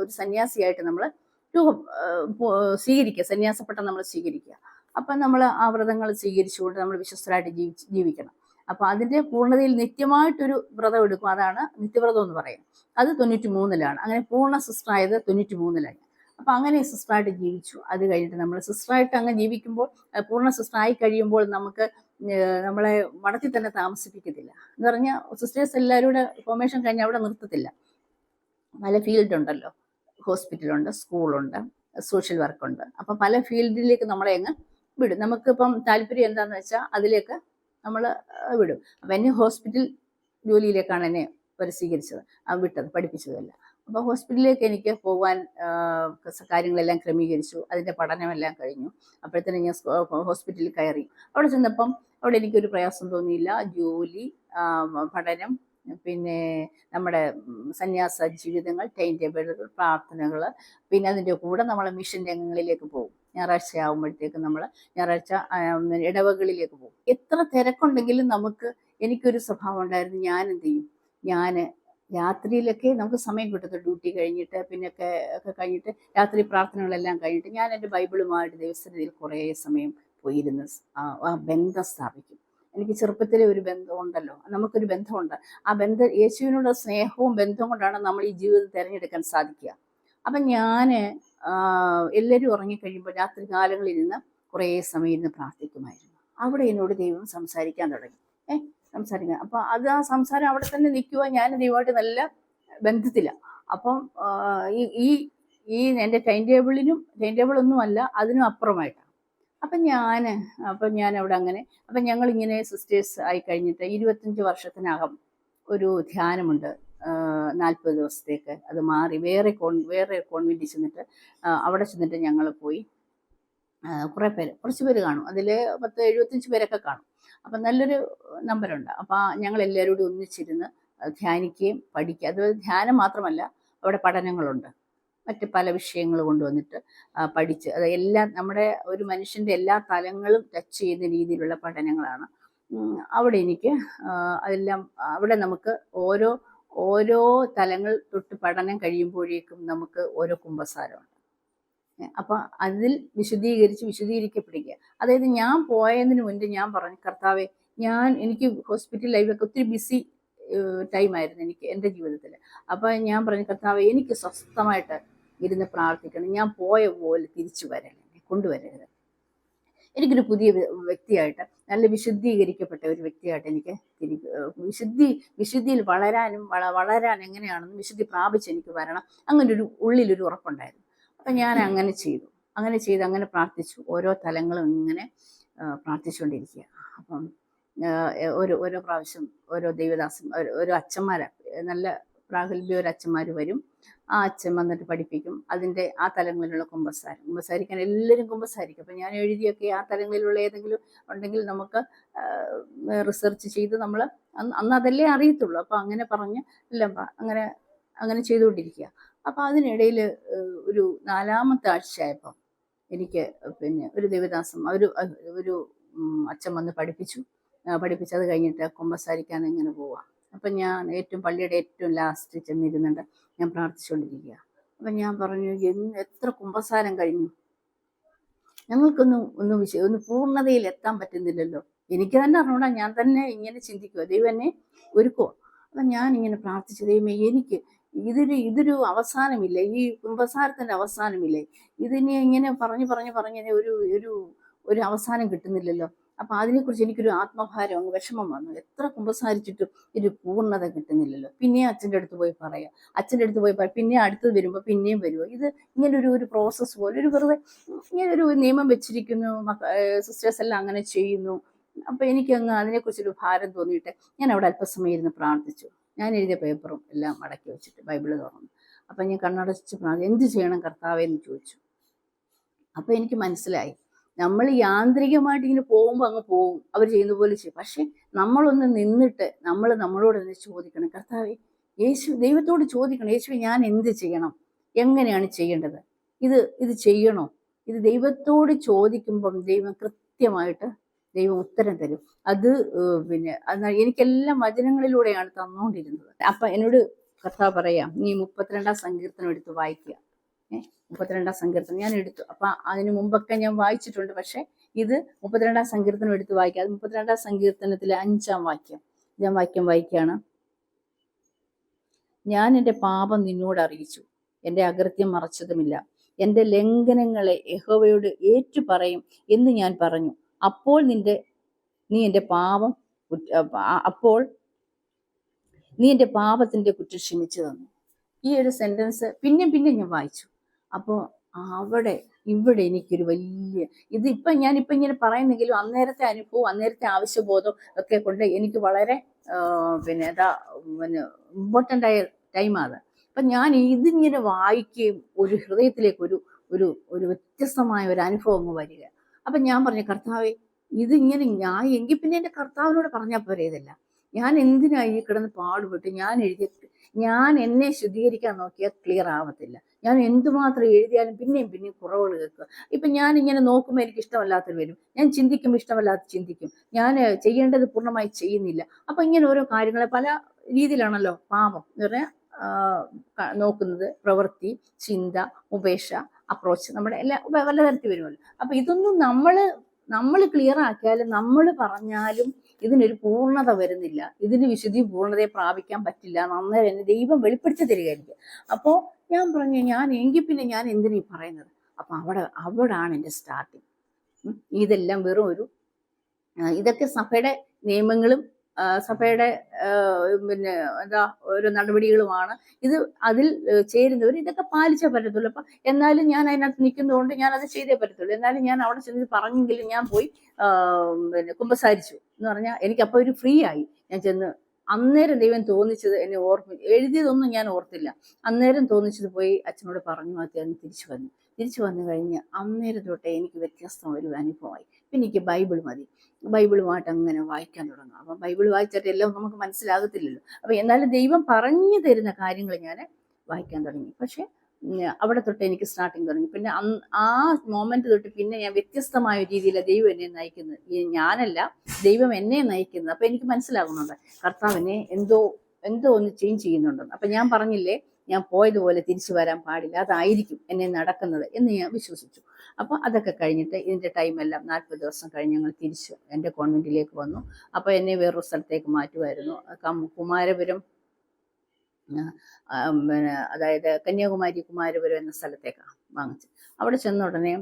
ഒരു സന്യാസിയായിട്ട് നമ്മൾ സ്വീകരിക്കുക, സന്യാസപ്പെട്ടം നമ്മൾ സ്വീകരിക്കുക. അപ്പം നമ്മൾ ആ വ്രതങ്ങൾ സ്വീകരിച്ചുകൊണ്ട് നമ്മൾ വിശ്വസ്തരായിട്ട് ജീവിക്കണം. അപ്പം അതിൻ്റെ പൂർണ്ണതയിൽ നിത്യമായിട്ടൊരു വ്രതം എടുക്കും. അതാണ് നിത്യവ്രതം എന്ന് പറയുന്നത്. അത് 93-ലാണ്. അങ്ങനെ പൂർണ്ണ സിസ്റ്ററായത് 93-ലാണ്. അപ്പം അങ്ങനെ സിസ്റ്ററായിട്ട് ജീവിച്ചു. അത് കഴിഞ്ഞിട്ട് നമ്മൾ സിസ്റ്ററായിട്ട് അങ്ങ് ജീവിക്കുമ്പോൾ, പൂർണ്ണ സിസ്റ്ററായി കഴിയുമ്പോൾ നമ്മളെ മഠത്തിൽ തന്നെ താമസിപ്പിക്കത്തില്ല. എന്ന് പറഞ്ഞാൽ സിസ്റ്റേഴ്സ് എല്ലാവരും കൂടെ ഫോർമേഷൻ കഴിഞ്ഞ് അവിടെ നിർത്തത്തില്ല. പല ഫീൽഡുണ്ടല്ലോ, ഹോസ്പിറ്റലുണ്ട്, സ്കൂളുണ്ട്, സോഷ്യൽ വർക്കുണ്ട്. അപ്പം പല ഫീൽഡിലേക്ക് നമ്മളെ അങ്ങ് വിടും. നമുക്കിപ്പം താല്പര്യം എന്താണെന്ന് വെച്ചാൽ അതിലേക്ക് നമ്മൾ വിടും. അപ്പം എന്നെ ഹോസ്പിറ്റൽ ജോലിയിലേക്കാണ് എന്നെ സ്വീകരിച്ചത്, പഠിപ്പിച്ചതല്ല. അപ്പോൾ ഹോസ്പിറ്റലിലേക്ക് എനിക്ക് പോകാൻ കാര്യങ്ങളെല്ലാം ക്രമീകരിച്ചു. അതിൻ്റെ പഠനമെല്ലാം കഴിഞ്ഞു. അപ്പോഴത്തേനും ഞാൻ ഹോസ്പിറ്റലിൽ കയറി. അവിടെ ചെന്നപ്പം അവിടെ എനിക്കൊരു പ്രയാസം തോന്നിയില്ല. ജോലി, പഠനം, പിന്നെ നമ്മുടെ സന്യാസ ജീവിതങ്ങൾ, ടൈം ടേബിളുകൾ, പ്രാർത്ഥനകൾ, പിന്നെ അതിൻ്റെ കൂടെ നമ്മൾ മിഷൻ രംഗങ്ങളിലേക്ക് പോകും. ഞായറാഴ്ച ആകുമ്പോഴത്തേക്ക് ഞായറാഴ്ച ഇടവകളിലേക്ക് പോകും. എത്ര തിരക്കുണ്ടെങ്കിലും എനിക്കൊരു സ്വഭാവം ഉണ്ടായിരുന്നു. ഞാൻ എന്ത് ചെയ്യും, രാത്രിയിലൊക്കെ നമുക്ക് സമയം കിട്ടുന്നു. ഡ്യൂട്ടി കഴിഞ്ഞിട്ട് ഒക്കെ കഴിഞ്ഞിട്ട് രാത്രി പ്രാർത്ഥനകളെല്ലാം കഴിഞ്ഞിട്ട് ഞാൻ എൻ്റെ ബൈബിളുമായിട്ട് ദൈവസന്നിധിയിൽ കുറേ സമയം പോയിരുന്ന് ആ ബന്ധം സ്ഥാപിക്കും. എനിക്ക് ചെറുപ്പത്തിലെ ഒരു ബന്ധമുണ്ടല്ലോ, നമുക്കൊരു ബന്ധമുണ്ട്. ആ ബന്ധം, യേശുവിനോട് സ്നേഹവും ബന്ധവും കൊണ്ടാണ് നമ്മൾ ഈ ജീവിതം തിരഞ്ഞെടുക്കാൻ സാധിക്കുക. അപ്പം ഞാൻ എല്ലാവരും ഉറങ്ങിക്കഴിയുമ്പോൾ രാത്രി കാലങ്ങളിൽ ഇരുന്ന് കുറേ സമയം ഇരുന്ന് പ്രാർത്ഥിക്കുമായിരുന്നു. അവിടെ എന്നോട് ദൈവം സംസാരിക്കാൻ തുടങ്ങി. സംസാരിക്കാൻ. അപ്പം ആ സംസാരം അവിടെ തന്നെ നിൽക്കുക. ഞാൻ ദൈവമായിട്ട് നല്ല ബന്ധത്തിലാണ്. അപ്പം ഈ എൻ്റെ ടൈം ടേബിളൊന്നുമല്ല, അതിനും അപ്പുറമായിട്ടാണ്. അപ്പം ഞാൻ അവിടെ അങ്ങനെ. അപ്പം ഞങ്ങളിങ്ങനെ സിസ്റ്റേഴ്സ് ആയി കഴിഞ്ഞിട്ട് 25 വർഷത്തിനകം ഒരു ധ്യാനമുണ്ട്, 40 ദിവസത്തേക്ക്. അത് മാറി വേറെ കോൺവെന്റിൽ ചെന്നിട്ട് അവിടെ ചെന്നിട്ട് ഞങ്ങൾ പോയി. കുറച്ച് പേര് കാണും, അതിൽ 10-75 പേരൊക്കെ കാണും. അപ്പം നല്ലൊരു നമ്പറുണ്ട്. അപ്പം ഞങ്ങൾ എല്ലാവരും കൂടി ഒന്നിച്ചിരുന്ന് ധ്യാനിക്കുകയും പഠിക്കുക. അത് ധ്യാനം മാത്രമല്ല, അവിടെ പഠനങ്ങളുണ്ട്. മറ്റ് പല വിഷയങ്ങൾ കൊണ്ടുവന്നിട്ട് പഠിച്ച്, അതെല്ലാം നമ്മുടെ ഒരു മനുഷ്യൻ്റെ എല്ലാ തലങ്ങളും ടച്ച് ചെയ്യുന്ന രീതിയിലുള്ള പഠനങ്ങളാണ് അവിടെ. അതെല്ലാം അവിടെ നമുക്ക് ഓരോ തലങ്ങൾ തൊട്ട് പഠനം കഴിയുമ്പോഴേക്കും നമുക്ക് ഓരോ കുമ്പസാരമുണ്ട്. അപ്പം അതിൽ വിശദീകരിക്കപ്പെടുക. അതായത് ഞാൻ പോയതിന് മുൻപ് ഞാൻ പറഞ്ഞു, കർത്താവേ, എനിക്ക് ഹോസ്പിറ്റൽ ലൈഫൊക്കെ ഒത്തിരി ബിസി ടൈമായിരുന്നു എനിക്ക് എൻ്റെ ജീവിതത്തിൽ. അപ്പം ഞാൻ പറഞ്ഞു, കർത്താവേ, എനിക്ക് സ്വസ്ഥമായിട്ട് ഇരുന്ന് പ്രാർത്ഥിക്കണം. ഞാൻ പോയ പോലെ തിരിച്ചു കൊണ്ടുവരരുത്. എനിക്കൊരു പുതിയ വ്യക്തിയായിട്ട്, നല്ല വിശുദ്ധീകരിക്കപ്പെട്ട ഒരു വ്യക്തിയായിട്ട് എനിക്ക് വിശുദ്ധിയിൽ വളരാൻ എങ്ങനെയാണെന്ന് വിശുദ്ധി പ്രാപിച്ച് എനിക്ക് വരണം. അങ്ങനൊരു ഉള്ളിലൊരു ഉറപ്പുണ്ടായിരുന്നു. അപ്പം ഞാൻ അങ്ങനെ പ്രാർത്ഥിച്ചു. ഓരോ തലങ്ങളും ഇങ്ങനെ പ്രാർത്ഥിച്ചുകൊണ്ടിരിക്കുക. അപ്പം ഓരോ പ്രാവശ്യം ഓരോ ദൈവദാസൻ, ഓരോ നല്ല പ്രാഗൽഭ്യ ഒരു അച്ഛന്മാർ വരും. ആ അച്ഛൻ വന്നിട്ട് പഠിപ്പിക്കും. ആ തലങ്ങളിലുള്ള കുമ്പസാരിക്കാൻ എല്ലാവരും കുമ്പസാരിക്കും. അപ്പം ഞാൻ എഴുതിയൊക്കെ ആ തലങ്ങളിലുള്ള ഏതെങ്കിലും ഉണ്ടെങ്കിൽ നമുക്ക് റിസർച്ച് ചെയ്ത് നമ്മൾ അന്ന് അതല്ലേ അറിയത്തുള്ളൂ. അപ്പം അങ്ങനെ പറഞ്ഞ് എല്ലാം അങ്ങനെ ചെയ്തുകൊണ്ടിരിക്കുക. അപ്പം അതിനിടയിൽ ഒരു 4-ാമത്തെ ആഴ്ചയായപ്പം എനിക്ക് പിന്നെ ഒരു ദേവദാസം ഒരു അച്ഛൻ വന്ന് പഠിപ്പിച്ചത് കഴിഞ്ഞിട്ട് കുമ്പസാരിക്കാൻ ഇങ്ങനെ പോവാം. അപ്പം ഞാൻ പള്ളിയുടെ ഏറ്റവും ലാസ്റ്റ് ചെന്നിരുന്നുണ്ട്. ഞാൻ പ്രാർത്ഥിച്ചുകൊണ്ടിരിക്കുക. അപ്പം ഞാൻ പറഞ്ഞു, എത്ര കുമ്പസാരം കഴിഞ്ഞു, ഞങ്ങൾക്കൊന്നും ഒന്ന് പൂർണ്ണതയിൽ എത്താൻ പറ്റുന്നില്ലല്ലോ. എനിക്ക് തന്നെ അറിഞ്ഞൂടാ, ഞാൻ തന്നെ ഇങ്ങനെ ചിന്തിക്കുക, ദൈവം എന്നെ ഒരുക്കുമോ. അപ്പം ഞാൻ ഇങ്ങനെ പ്രാർത്ഥിച്ചു, ദൈവമേ എനിക്ക് ഇതൊരു അവസാനമില്ലേ, ഈ കുമ്പസാരത്തിൻ്റെ അവസാനമില്ലേ, ഇതിനെ ഇങ്ങനെ പറഞ്ഞ് ഒരു ഒരു ഒരു അവസാനം കിട്ടുന്നില്ലല്ലോ. അപ്പം അതിനെക്കുറിച്ച് എനിക്കൊരു ആത്മഭാരം, അങ്ങ് വിഷമം വന്നു. എത്ര കുമ്പസാരിച്ചിട്ടും ഒരു പൂർണ്ണത കിട്ടുന്നില്ലല്ലോ. പിന്നെയും അച്ഛൻ്റെ അടുത്ത് പോയി പറയാം, അച്ഛൻ്റെ അടുത്ത് പോയി പറയാം, പിന്നെ അടുത്തത് വരുമ്പോൾ പിന്നെയും വരുമോ. ഇത് ഇങ്ങനെ ഒരു പ്രോസസ്സ് പോലെ, ഒരു വെറുതെ ഇങ്ങനെ ഒരു നിയമം വെച്ചിരിക്കുന്നു, സിസ്റ്റേഴ്സ് എല്ലാം അങ്ങനെ ചെയ്യുന്നു. അപ്പം എനിക്കങ്ങ് അതിനെക്കുറിച്ചൊരു ഭാരം തോന്നിയിട്ട് ഞാൻ അവിടെ അല്പസമയം ഇരുന്ന് പ്രാർത്ഥിച്ചു. ഞാൻ എഴുതിയ പേപ്പറും എല്ലാം മടക്കി വെച്ചിട്ട് ബൈബിള് തുറന്നു. അപ്പം ഞാൻ കണ്ണടച്ച് എന്ത് ചെയ്യണം കർത്താവേ എന്ന് ചോദിച്ചു. അപ്പം എനിക്ക് മനസ്സിലായി, നമ്മൾ യാന്ത്രികമായിട്ട് ഇങ്ങനെ പോകുമ്പോൾ അങ്ങ് പോകും, അവർ ചെയ്യുന്ന പോലെ ചെയ്യും. പക്ഷെ നമ്മളൊന്ന് നിന്നിട്ട് നമ്മളോട് തന്നെ ചോദിക്കണം, കർത്താവേ, ദൈവത്തോട് ചോദിക്കണം, യേശുവേ ഞാൻ എന്ത് ചെയ്യണം, എങ്ങനെയാണ് ചെയ്യേണ്ടത്, ഇത് ചെയ്യണോ. ഇത് ദൈവത്തോട് ചോദിക്കുമ്പം ദൈവം കൃത്യമായിട്ട് ദൈവം ഉത്തരം തരും. അത് പിന്നെ എനിക്കെല്ലാം വചനങ്ങളിലൂടെയാണ് തന്നുകൊണ്ടിരുന്നത്. അപ്പം എന്നോട് കർത്താവ് പറയാം, നീ 32-ാം സങ്കീർത്തനം എടുത്ത് വായിക്കുക. 32-ാം സങ്കീർത്തനം ഞാൻ എടുത്തു. അപ്പം അതിന് മുമ്പൊക്കെ ഞാൻ വായിച്ചിട്ടുണ്ട്, പക്ഷെ ഇത് 32-ാം സങ്കീർത്തനം എടുത്ത് വായിക്കുക. അത് 32-ാം സങ്കീർത്തനത്തിലെ 5-ാം വാക്യം ഞാൻ വായിക്കുകയാണ്. ഞാൻ എൻ്റെ പാപം നിന്നോട് അറിയിച്ചു, എൻ്റെ അകൃത്യം മറച്ചതുമില്ല. എൻ്റെ ലംഘനങ്ങളെ യഹോവയോട് ഏറ്റുപറയും എന്ന് ഞാൻ പറഞ്ഞു. അപ്പോൾ നീ എൻ്റെ പാപത്തിൻ്റെ കുറ്റം ക്ഷമിച്ചു തന്നു. ഈ ഒരു സെന്റൻസ് പിന്നെ ഞാൻ വായിച്ചു. അപ്പോൾ ഇവിടെ എനിക്കൊരു വലിയ ഞാനിപ്പോൾ ഇങ്ങനെ പറയുന്നെങ്കിലും അന്നേരത്തെ അനുഭവം, അന്നേരത്തെ ആവശ്യബോധം ഒക്കെ കൊണ്ട് എനിക്ക് വളരെ ഇമ്പോർട്ടൻ്റ് ആയ ടൈമാണ്. അപ്പം ഞാൻ ഇതിങ്ങനെ വായിക്കുകയും ഒരു ഹൃദയത്തിലേക്ക് ഒരു വ്യത്യസ്തമായ ഒരു അനുഭവം അങ്ങ് വരിക. അപ്പം ഞാൻ പറഞ്ഞു, കർത്താവേ, ഇതിങ്ങനെ എങ്കിൽ പിന്നെ എൻ്റെ കർത്താവിനോട് പറഞ്ഞാൽ പോരെ, ഇതല്ല ഞാൻ എന്തിനായി കിടന്ന് പാടുപെട്ട് ഞാൻ എന്നെ ശുദ്ധീകരിക്കാൻ നോക്കിയാൽ ക്ലിയർ ആവത്തില്ല. ഞാൻ എന്തുമാത്രം എഴുതിയാലും പിന്നെയും കുറവുകൾ കേൾക്കുക. ഇപ്പം ഞാൻ ഇങ്ങനെ നോക്കുമ്പോൾ എനിക്ക് ഇഷ്ടമല്ലാത്തത് വരും, ഞാൻ ചിന്തിക്കുമ്പോൾ ഇഷ്ടമല്ലാത്ത ചിന്തിക്കും, ഞാൻ ചെയ്യേണ്ടത് പൂർണ്ണമായി ചെയ്യുന്നില്ല. അപ്പം ഇങ്ങനെ ഓരോ കാര്യങ്ങളെ പല രീതിയിലാണല്ലോ പാപം എന്ന് പറഞ്ഞാൽ നോക്കുന്നത്, പ്രവൃത്തി, ചിന്ത, ഉപേക്ഷ, അപ്രോച്ച്, നമ്മുടെ എല്ലാ പല തരത്തിൽ വരുമല്ലോ. അപ്പം ഇതൊന്നും നമ്മൾ ക്ലിയർ ആക്കിയാലും നമ്മൾ പറഞ്ഞാലും ഇതിനൊരു പൂർണ്ണത വരുന്നില്ല, ഇതിന് വിശുദ്ധി പൂർണ്ണതയെ പ്രാപിക്കാൻ പറ്റില്ല. നന്നായി എന്നെ ദൈവം വെളിപ്പെടുത്തി തരികയായിരിക്കും. അപ്പോൾ ഞാൻ പറഞ്ഞു, എങ്കിൽ പിന്നെ ഞാൻ എന്തിനാ ഈ പറയുന്നത്. അപ്പം അവിടാണ് എൻ്റെ സ്റ്റാർട്ടിങ്. ഇതെല്ലാം വെറും ഇതൊക്കെ സഭയുടെ നിയമങ്ങളും സഭയുടെ ഓരോ നടപടികളുമാണ്. അതിൽ ചേരുന്നവർ ഇതൊക്കെ പാലിച്ചേ പറ്റത്തുള്ളൂ. അപ്പം എന്നാലും ഞാൻ അതിനകത്ത് നിൽക്കുന്നതുകൊണ്ട് ഞാൻ അത് ചെയ്തേ പറ്റത്തുള്ളൂ. എന്നാലും ഞാൻ അവിടെ ചെന്ന് പറഞ്ഞെങ്കിലും ഞാൻ പോയി കുമ്പസാരിച്ചു എന്ന് പറഞ്ഞാൽ എനിക്കപ്പോൾ ഒരു ഫ്രീ ആയി. ഞാൻ ചെന്ന് അന്നേരം ദൈവം തോന്നിച്ചത് എന്നെ എഴുതിയതൊന്നും ഞാൻ ഓർത്തില്ല. അന്നേരം തോന്നിച്ചത് പോയി അച്ഛനോട് പറഞ്ഞു, അത്യാവശ്യം തിരിച്ചു വന്നു കഴിഞ്ഞ് അന്നേരം തൊട്ടേ എനിക്ക് വ്യത്യസ്തമായ ഒരു അനുഭവമായി. പിന്നെ എനിക്ക് ബൈബിൾ മതി, ബൈബിളുമായിട്ട് അങ്ങനെ വായിക്കാൻ തുടങ്ങും. അപ്പം ബൈബിൾ വായിച്ചിട്ട് എല്ലാം നമുക്ക് മനസ്സിലാകത്തില്ലല്ലോ. അപ്പം എന്നാലും ദൈവം പറഞ്ഞു തരുന്ന കാര്യങ്ങൾ ഞാൻ വായിക്കാൻ തുടങ്ങി. പക്ഷെ അവിടെ തൊട്ട് എനിക്ക് സ്റ്റാർട്ടിങ് തുടങ്ങി. പിന്നെ ആ മൊമെന്റ് തൊട്ട് പിന്നെ ഞാൻ വ്യത്യസ്തമായ രീതിയിലാണ് ദൈവം എന്നെ നയിക്കുന്നത്. ഞാനല്ല, ദൈവം എന്നെ നയിക്കുന്നത്. അപ്പം എനിക്ക് മനസ്സിലാകുന്നുണ്ട് കർത്താവിനെ എന്തോ ഒന്ന് ചേഞ്ച് ചെയ്യുന്നുണ്ടെന്ന്. അപ്പം ഞാൻ പറഞ്ഞില്ലേ, ഞാൻ പോയതുപോലെ തിരിച്ചു വരാൻ പാടില്ല, അതായിരിക്കും എന്നെ നടക്കുന്നത് എന്ന് ഞാൻ വിശ്വസിച്ചു. അപ്പോൾ അതൊക്കെ കഴിഞ്ഞിട്ട് ഇതിൻ്റെ ടൈമെല്ലാം 40 ദിവസം കഴിഞ്ഞ് ഞങ്ങൾ തിരിച്ചു എൻ്റെ കോൺവെൻറ്റിലേക്ക് വന്നു. അപ്പോൾ എന്നെ വേറൊരു സ്ഥലത്തേക്ക് മാറ്റുമായിരുന്നു. കുമാരപുരം, അതായത് കന്യാകുമാരി കുമാരപുരം എന്ന സ്ഥലത്തേക്കാണ് വാങ്ങിച്ചത്. അവിടെ ചെന്ന ഉടനെ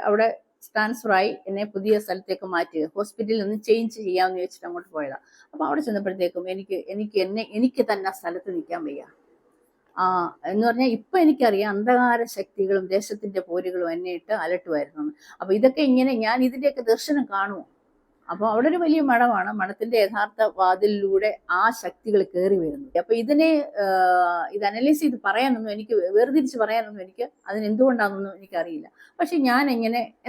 അവിടെ ട്രാൻസ്ഫറായി എന്നെ പുതിയ സ്ഥലത്തേക്ക് മാറ്റി, ഹോസ്പിറ്റലിൽ നിന്ന് ചേഞ്ച് ചെയ്യാമെന്ന് ചോദിച്ചിട്ട് അങ്ങോട്ട് പോയതാണ്. അപ്പോൾ അവിടെ ചെന്നപ്പോഴത്തേക്കും എനിക്ക് തന്നെ ആ സ്ഥലത്ത് നിൽക്കാൻ വയ്യ. എന്ന് പറഞ്ഞാൽ ഇപ്പം എനിക്കറിയാം അന്ധകാര ശക്തികളും ദേശത്തിൻ്റെ പോരുകളും എന്നെ ഇട്ട് അലട്ടുമായിരുന്നു. അപ്പോൾ ഇതൊക്കെ ഇങ്ങനെ ഞാൻ ഇതിൻ്റെയൊക്കെ ദർശനം കാണുമോ. അപ്പോൾ അവിടെ ഒരു വലിയ മഠമാണ്. മഠത്തിൻ്റെ യഥാർത്ഥ വാതിലിലൂടെ ആ ശക്തികൾ കയറി വരുന്നു. അപ്പോൾ ഇത് അനലൈസ് ചെയ്ത് പറയാനൊന്നും വേർതിരിച്ച് പറയാനൊന്നും അതിനെന്തുകൊണ്ടാണെന്നൊന്നും എനിക്കറിയില്ല. പക്ഷെ ഞാൻ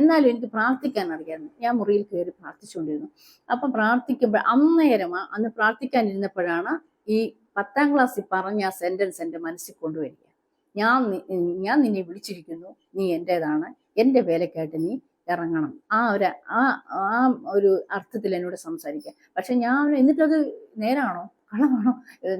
എന്നാലും എനിക്ക് പ്രാർത്ഥിക്കാൻ അറിയാമായിരുന്നു. ഞാൻ മുറിയിൽ കയറി പ്രാർത്ഥിച്ചുകൊണ്ടിരുന്നു. അപ്പം പ്രാർത്ഥിക്കുമ്പോൾ അന്ന് പ്രാർത്ഥിക്കാനിരുന്നപ്പോഴാണ് ഈ 10ാം ക്ലാസ്സിൽ പറഞ്ഞ ആ സെന്റൻസ് എൻ്റെ മനസ്സിൽ കൊണ്ടുവരിക. ഞാൻ നിന്നെ വിളിച്ചിരിക്കുന്നു, നീ എൻ്റേതാണ്, എൻ്റെ വേലക്കായിട്ട് നീ ഇറങ്ങണം. ആ ഒരു അർത്ഥത്തിൽ എന്നോട് സംസാരിക്കുക. പക്ഷെ എന്നിട്ടത് നേരാണോ? കള്ളമാണോ?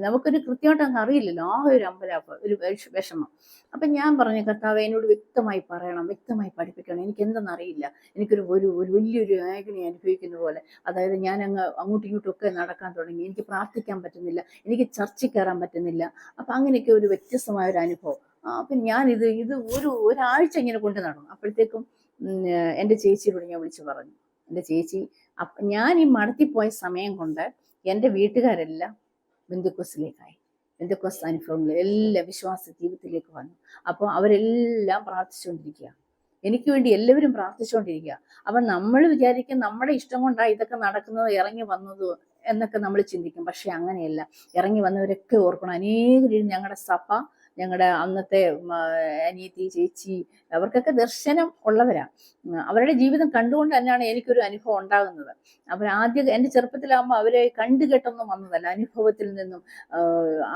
നമുക്കൊരു കൃത്യമായിട്ട് അങ്ങ് അറിയില്ലല്ലോ. ആ ഒരു അമ്പലാപ്പ്, ഒരു വിഷമം. അപ്പം ഞാൻ പറഞ്ഞു, കർത്താവേ എന്നോട് വ്യക്തമായി പറയണം, വ്യക്തമായി പഠിപ്പിക്കണം. എനിക്കെന്തെന്നറിയില്ല. എനിക്കൊരു ഒരു ഒരു വലിയൊരു ആഗ്നി അനുഭവിക്കുന്ന പോലെ. അതായത് ഞാൻ അങ്ങോട്ടും ഇങ്ങോട്ടും ഒക്കെ നടക്കാൻ തുടങ്ങി. എനിക്ക് പ്രാർത്ഥിക്കാൻ പറ്റുന്നില്ല. എനിക്ക് ചർച്ചിൽ കയറാൻ പറ്റുന്നില്ല. അപ്പം അങ്ങനെയൊക്കെ ഒരു വ്യത്യസ്തമായ ഒരു അനുഭവം. അപ്പം ഞാനിത് ഒരാഴ്ച ഇങ്ങനെ കൊണ്ട് നടന്നു. അപ്പോഴത്തേക്കും എൻ്റെ ചേച്ചിയോട് ഞാൻ വിളിച്ചു പറഞ്ഞു. എൻ്റെ ചേച്ചി ഞാൻ ഈ മടത്തിപ്പോയ സമയം കൊണ്ട് എൻ്റെ വീട്ടുകാരെല്ലാം ബന്ധുക്കോസിലേക്കായി. ബന്ധുക്കോസ് അനുഭവങ്ങൾ എല്ലാം വിശ്വാസ ജീവിതത്തിലേക്ക് വന്നു. അപ്പോൾ അവരെല്ലാം പ്രാർത്ഥിച്ചുകൊണ്ടിരിക്കുക. എനിക്ക് വേണ്ടി എല്ലാവരും പ്രാർത്ഥിച്ചുകൊണ്ടിരിക്കുക. അപ്പം നമ്മൾ വിചാരിക്കും നമ്മുടെ ഇഷ്ടം കൊണ്ടാണ് ഇതൊക്കെ നടക്കുന്നത്, ഇറങ്ങി വന്നത് എന്നൊക്കെ നമ്മൾ ചിന്തിക്കും. പക്ഷെ അങ്ങനെയല്ല. ഇറങ്ങി വന്നവരൊക്കെ ഓർക്കണം, അനേകരും ഞങ്ങളുടെ സഭ, ഞങ്ങളുടെ അന്നത്തെ അനിയത്തി, ചേച്ചി, അവർക്കൊക്കെ ദർശനം ഉള്ളവരാണ്. അവരുടെ ജീവിതം കണ്ടുകൊണ്ട് തന്നെയാണ് എനിക്കൊരു അനുഭവം ഉണ്ടാകുന്നത്. ആദ്യം എൻ്റെ ചെറുപ്പത്തിലാകുമ്പോൾ അവരെ കണ്ടുകെട്ടൊന്നും വന്നതല്ല, അനുഭവത്തിൽ നിന്നും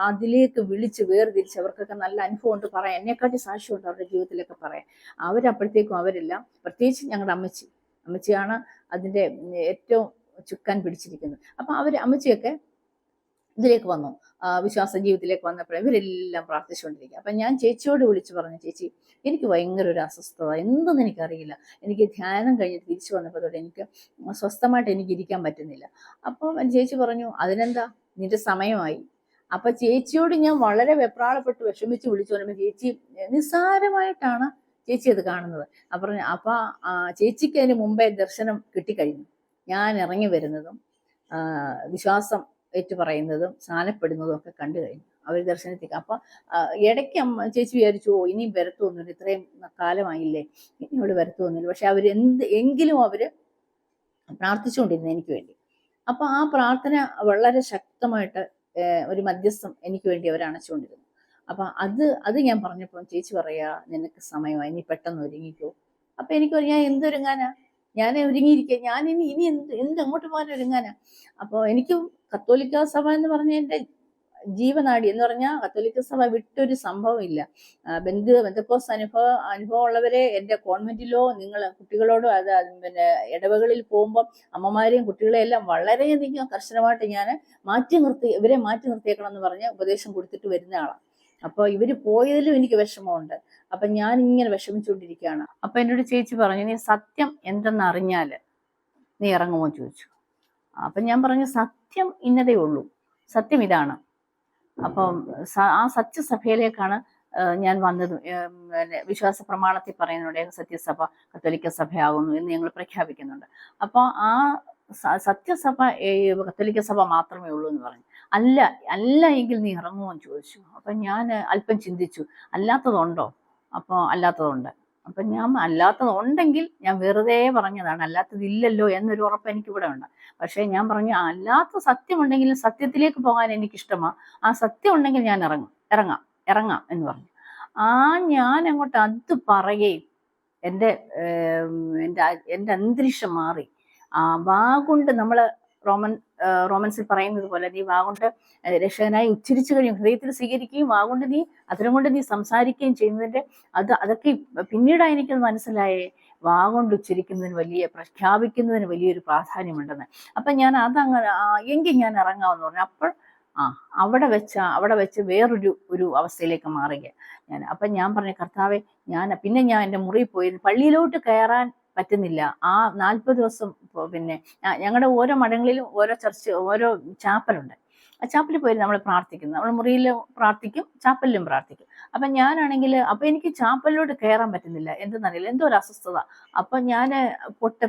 അതിലേക്ക് വിളിച്ച് വേർതിരിച്ച് അവർക്കൊക്കെ നല്ല അനുഭവം ഉണ്ട് പറയാം. എന്നെക്കാട്ടി സാക്ഷ്യമുണ്ട് അവരുടെ ജീവിതത്തിലൊക്കെ പറയാം. അവരപ്പോഴത്തേക്കും അവരെല്ലാം, പ്രത്യേകിച്ച് ഞങ്ങളുടെ അമ്മച്ചിയാണ് അതിൻ്റെ ഏറ്റവും ചുക്കാൻ പിടിച്ചിരിക്കുന്നത്. അപ്പം അമ്മച്ചിയൊക്കെ ഇതിലേക്ക് വന്നു, വിശ്വാസ ജീവിതത്തിലേക്ക് വന്നപ്പോൾ ഇവരെല്ലാം പ്രാർത്ഥിച്ചുകൊണ്ടിരിക്കുക. അപ്പം ഞാൻ ചേച്ചിയോട് വിളിച്ചു പറഞ്ഞു, ചേച്ചി എനിക്ക് ഭയങ്കര ഒരു അസ്വസ്ഥത, എന്തെന്ന് എനിക്കറിയില്ല. എനിക്ക് ധ്യാനം കഴിഞ്ഞിട്ട് തിരിച്ചു വന്നപ്പോൾ തൊട്ട് എനിക്ക് സ്വസ്ഥമായിട്ട് എനിക്ക് ഇരിക്കാൻ പറ്റുന്നില്ല. അപ്പം ചേച്ചി പറഞ്ഞു, അതിനെന്താ, നിന്റെ സമയമായി. അപ്പൊ ചേച്ചിയോട് ഞാൻ വളരെ വെപ്രാളപ്പെട്ട് വിഷമിച്ച് വിളിച്ചു പറയുമ്പോൾ ചേച്ചി നിസ്സാരമായിട്ടാണ് ചേച്ചി അത് കാണുന്നത്. അപ്പൊ ചേച്ചിക്ക് അതിന് മുമ്പേ ദർശനം കിട്ടിക്കഴിഞ്ഞു. ഞാൻ ഇറങ്ങി വരുന്നതും വിശ്വാസം ഏറ്റു പറയുന്നതും സ്നാനപ്പെടുന്നതും ഒക്കെ കണ്ടു കഴിഞ്ഞു അവർ ദർശനത്തേക്ക്. അപ്പൊ ഇടയ്ക്ക് ചേച്ചി വിചാരിച്ചു, ഇനിയും വരത്തൊന്നുമില്ല, ഇത്രയും കാലമായില്ലേ, ഇനി ഇവിടെ വരത്തൊന്നുമില്ല. പക്ഷെ എങ്കിലും അവര് പ്രാർത്ഥിച്ചുകൊണ്ടിരുന്നു എനിക്ക് വേണ്ടി. അപ്പൊ ആ പ്രാർത്ഥന വളരെ ശക്തമായിട്ട് ഒരു മധ്യസ്ഥം എനിക്ക് വേണ്ടി അവർ അണച്ചുകൊണ്ടിരുന്നു. അപ്പൊ അത് ഞാൻ പറഞ്ഞപ്പോൾ ചേച്ചി പറയാ, നിനക്ക് സമയമായി, ഇനി പെട്ടെന്ന് ഒരുങ്ങിക്കോ. അപ്പൊ എനിക്ക് ഞാൻ എന്തൊരുങ്ങാനാ, ഞാൻ ഒരുങ്ങിയിരിക്കുക, ഞാൻ ഇനി അങ്ങോട്ട് പോകാൻ ഒരുങ്ങാനാ. അപ്പോൾ എനിക്ക് കത്തോലിക്ക സഭ എന്ന് പറഞ്ഞ എൻ്റെ ജീവനാടി എന്ന് പറഞ്ഞാൽ കത്തോലിക്ക സഭ വിട്ടൊരു സംഭവം ഇല്ല. ബന്ധുക്കോസ് അനുഭവം ഉള്ളവരെ എൻ്റെ കോൺവെന്റിലോ നിങ്ങൾ കുട്ടികളോടോ പിന്നെ ഇടവകളിൽ പോകുമ്പോൾ അമ്മമാരെയും കുട്ടികളെയും എല്ലാം വളരെയധികം കർശനമായിട്ട് ഞാൻ ഇവരെ മാറ്റി നിർത്തിയേക്കണം എന്ന് പറഞ്ഞ് ഉപദേശം കൊടുത്തിട്ട് വരുന്ന ആളാണ്. അപ്പോൾ ഇവര് പോയതിലും എനിക്ക് വിഷമമുണ്ട്. അപ്പൊ ഞാൻ ഇങ്ങനെ വിഷമിച്ചുകൊണ്ടിരിക്കുകയാണ്. അപ്പൊ എന്നോട് ചേച്ചി പറഞ്ഞു, നീ സത്യം എന്തെന്ന് അറിഞ്ഞാല് നീ ഇറങ്ങുമോ ചോദിച്ചു. അപ്പൊ ഞാൻ പറഞ്ഞു, സത്യം ഇന്നതേ ഉള്ളൂ, സത്യം ഇതാണ്. അപ്പം ആ സത്യസഭയിലേക്കാണ് ഞാൻ വന്നത്. വിശ്വാസ പ്രമാണത്തിൽ പറയുന്നുണ്ട് സത്യസഭ കത്തോലിക്ക സഭയാകുന്നു എന്ന് ഞങ്ങൾ പ്രഖ്യാപിക്കുന്നുണ്ട്. അപ്പോൾ ആ സത്യസഭ കത്തോലിക്ക സഭ മാത്രമേ ഉള്ളൂ എന്ന് പറഞ്ഞു. അല്ല എങ്കിൽ നീ ഇറങ്ങുമോ എന്ന് ചോദിച്ചു. അപ്പം ഞാൻ അല്പം ചിന്തിച്ചു, അല്ലാത്തതുണ്ടോ? അപ്പോൾ അല്ലാത്തതുണ്ട്. അപ്പം ഞാൻ അല്ലാത്തതുണ്ടെങ്കിൽ ഞാൻ വെറുതെ പറഞ്ഞതാണ്, അല്ലാത്തതില്ലല്ലോ എന്നൊരു ഉറപ്പ് എനിക്കിവിടെ ഉണ്ട്. പക്ഷേ ഞാൻ പറഞ്ഞു, അല്ലാത്ത സത്യമുണ്ടെങ്കിലും സത്യത്തിലേക്ക് പോകാൻ എനിക്കിഷ്ടമാണ്, ആ സത്യം ഉണ്ടെങ്കിൽ ഞാൻ ഇറങ്ങാം എന്ന് പറഞ്ഞു. ഞാൻ അങ്ങോട്ട് അത് പറയുകയും എൻ്റെ അന്തരീക്ഷം മാറി. വാഗുണ്ട് നമ്മൾ റോമൻസിൽ പറയുന്നത് പോലെ, നീ വാഗുണ്ട് രക്ഷകനായി ഉച്ചരിച്ചു കഴിയും, ഹൃദയത്തിൽ സ്വീകരിക്കുകയും വാഗുണ്ട് നീ അതിനും കൊണ്ട് നീ സംസാരിക്കുകയും ചെയ്യുന്നതിൻ്റെ അതൊക്കെ പിന്നീടാണ് എനിക്കത് മനസ്സിലായേ. വാഗുണ്ട് ഉച്ചരിക്കുന്നതിന് പ്രഖ്യാപിക്കുന്നതിന് വലിയൊരു പ്രാധാന്യമുണ്ടെന്ന്. അപ്പം ഞാൻ എങ്കിൽ ഞാൻ ഇറങ്ങാമെന്ന് പറഞ്ഞു. അപ്പോൾ അവിടെ വെച്ച് വേറൊരു അവസ്ഥയിലേക്ക് മാറുക ഞാൻ. അപ്പം ഞാൻ പറഞ്ഞു, കർത്താവെ, പിന്നെ ഞാൻ എൻ്റെ മുറിയിൽ പോയി, പള്ളിയിലോട്ട് കയറാൻ പറ്റുന്നില്ല. ആ 40 ദിവസം പിന്നെ ഞങ്ങളുടെ ഓരോ മഠങ്ങളിലും ഓരോ ചാപ്പലുണ്ട്. ആ ചാപ്പലിൽ പോയി നമ്മൾ പ്രാർത്ഥിക്കുന്നു, നമ്മൾ മുറിയിൽ പ്രാർത്ഥിക്കും, ചാപ്പലിലും പ്രാർത്ഥിക്കും. അപ്പം ഞാനാണെങ്കിൽ എനിക്ക് ചാപ്പലിലോട്ട് കയറാൻ പറ്റുന്നില്ല, എന്തെന്നറിയില്ല, എന്തോ ഒരു അസ്വസ്ഥത. അപ്പം ഞാൻ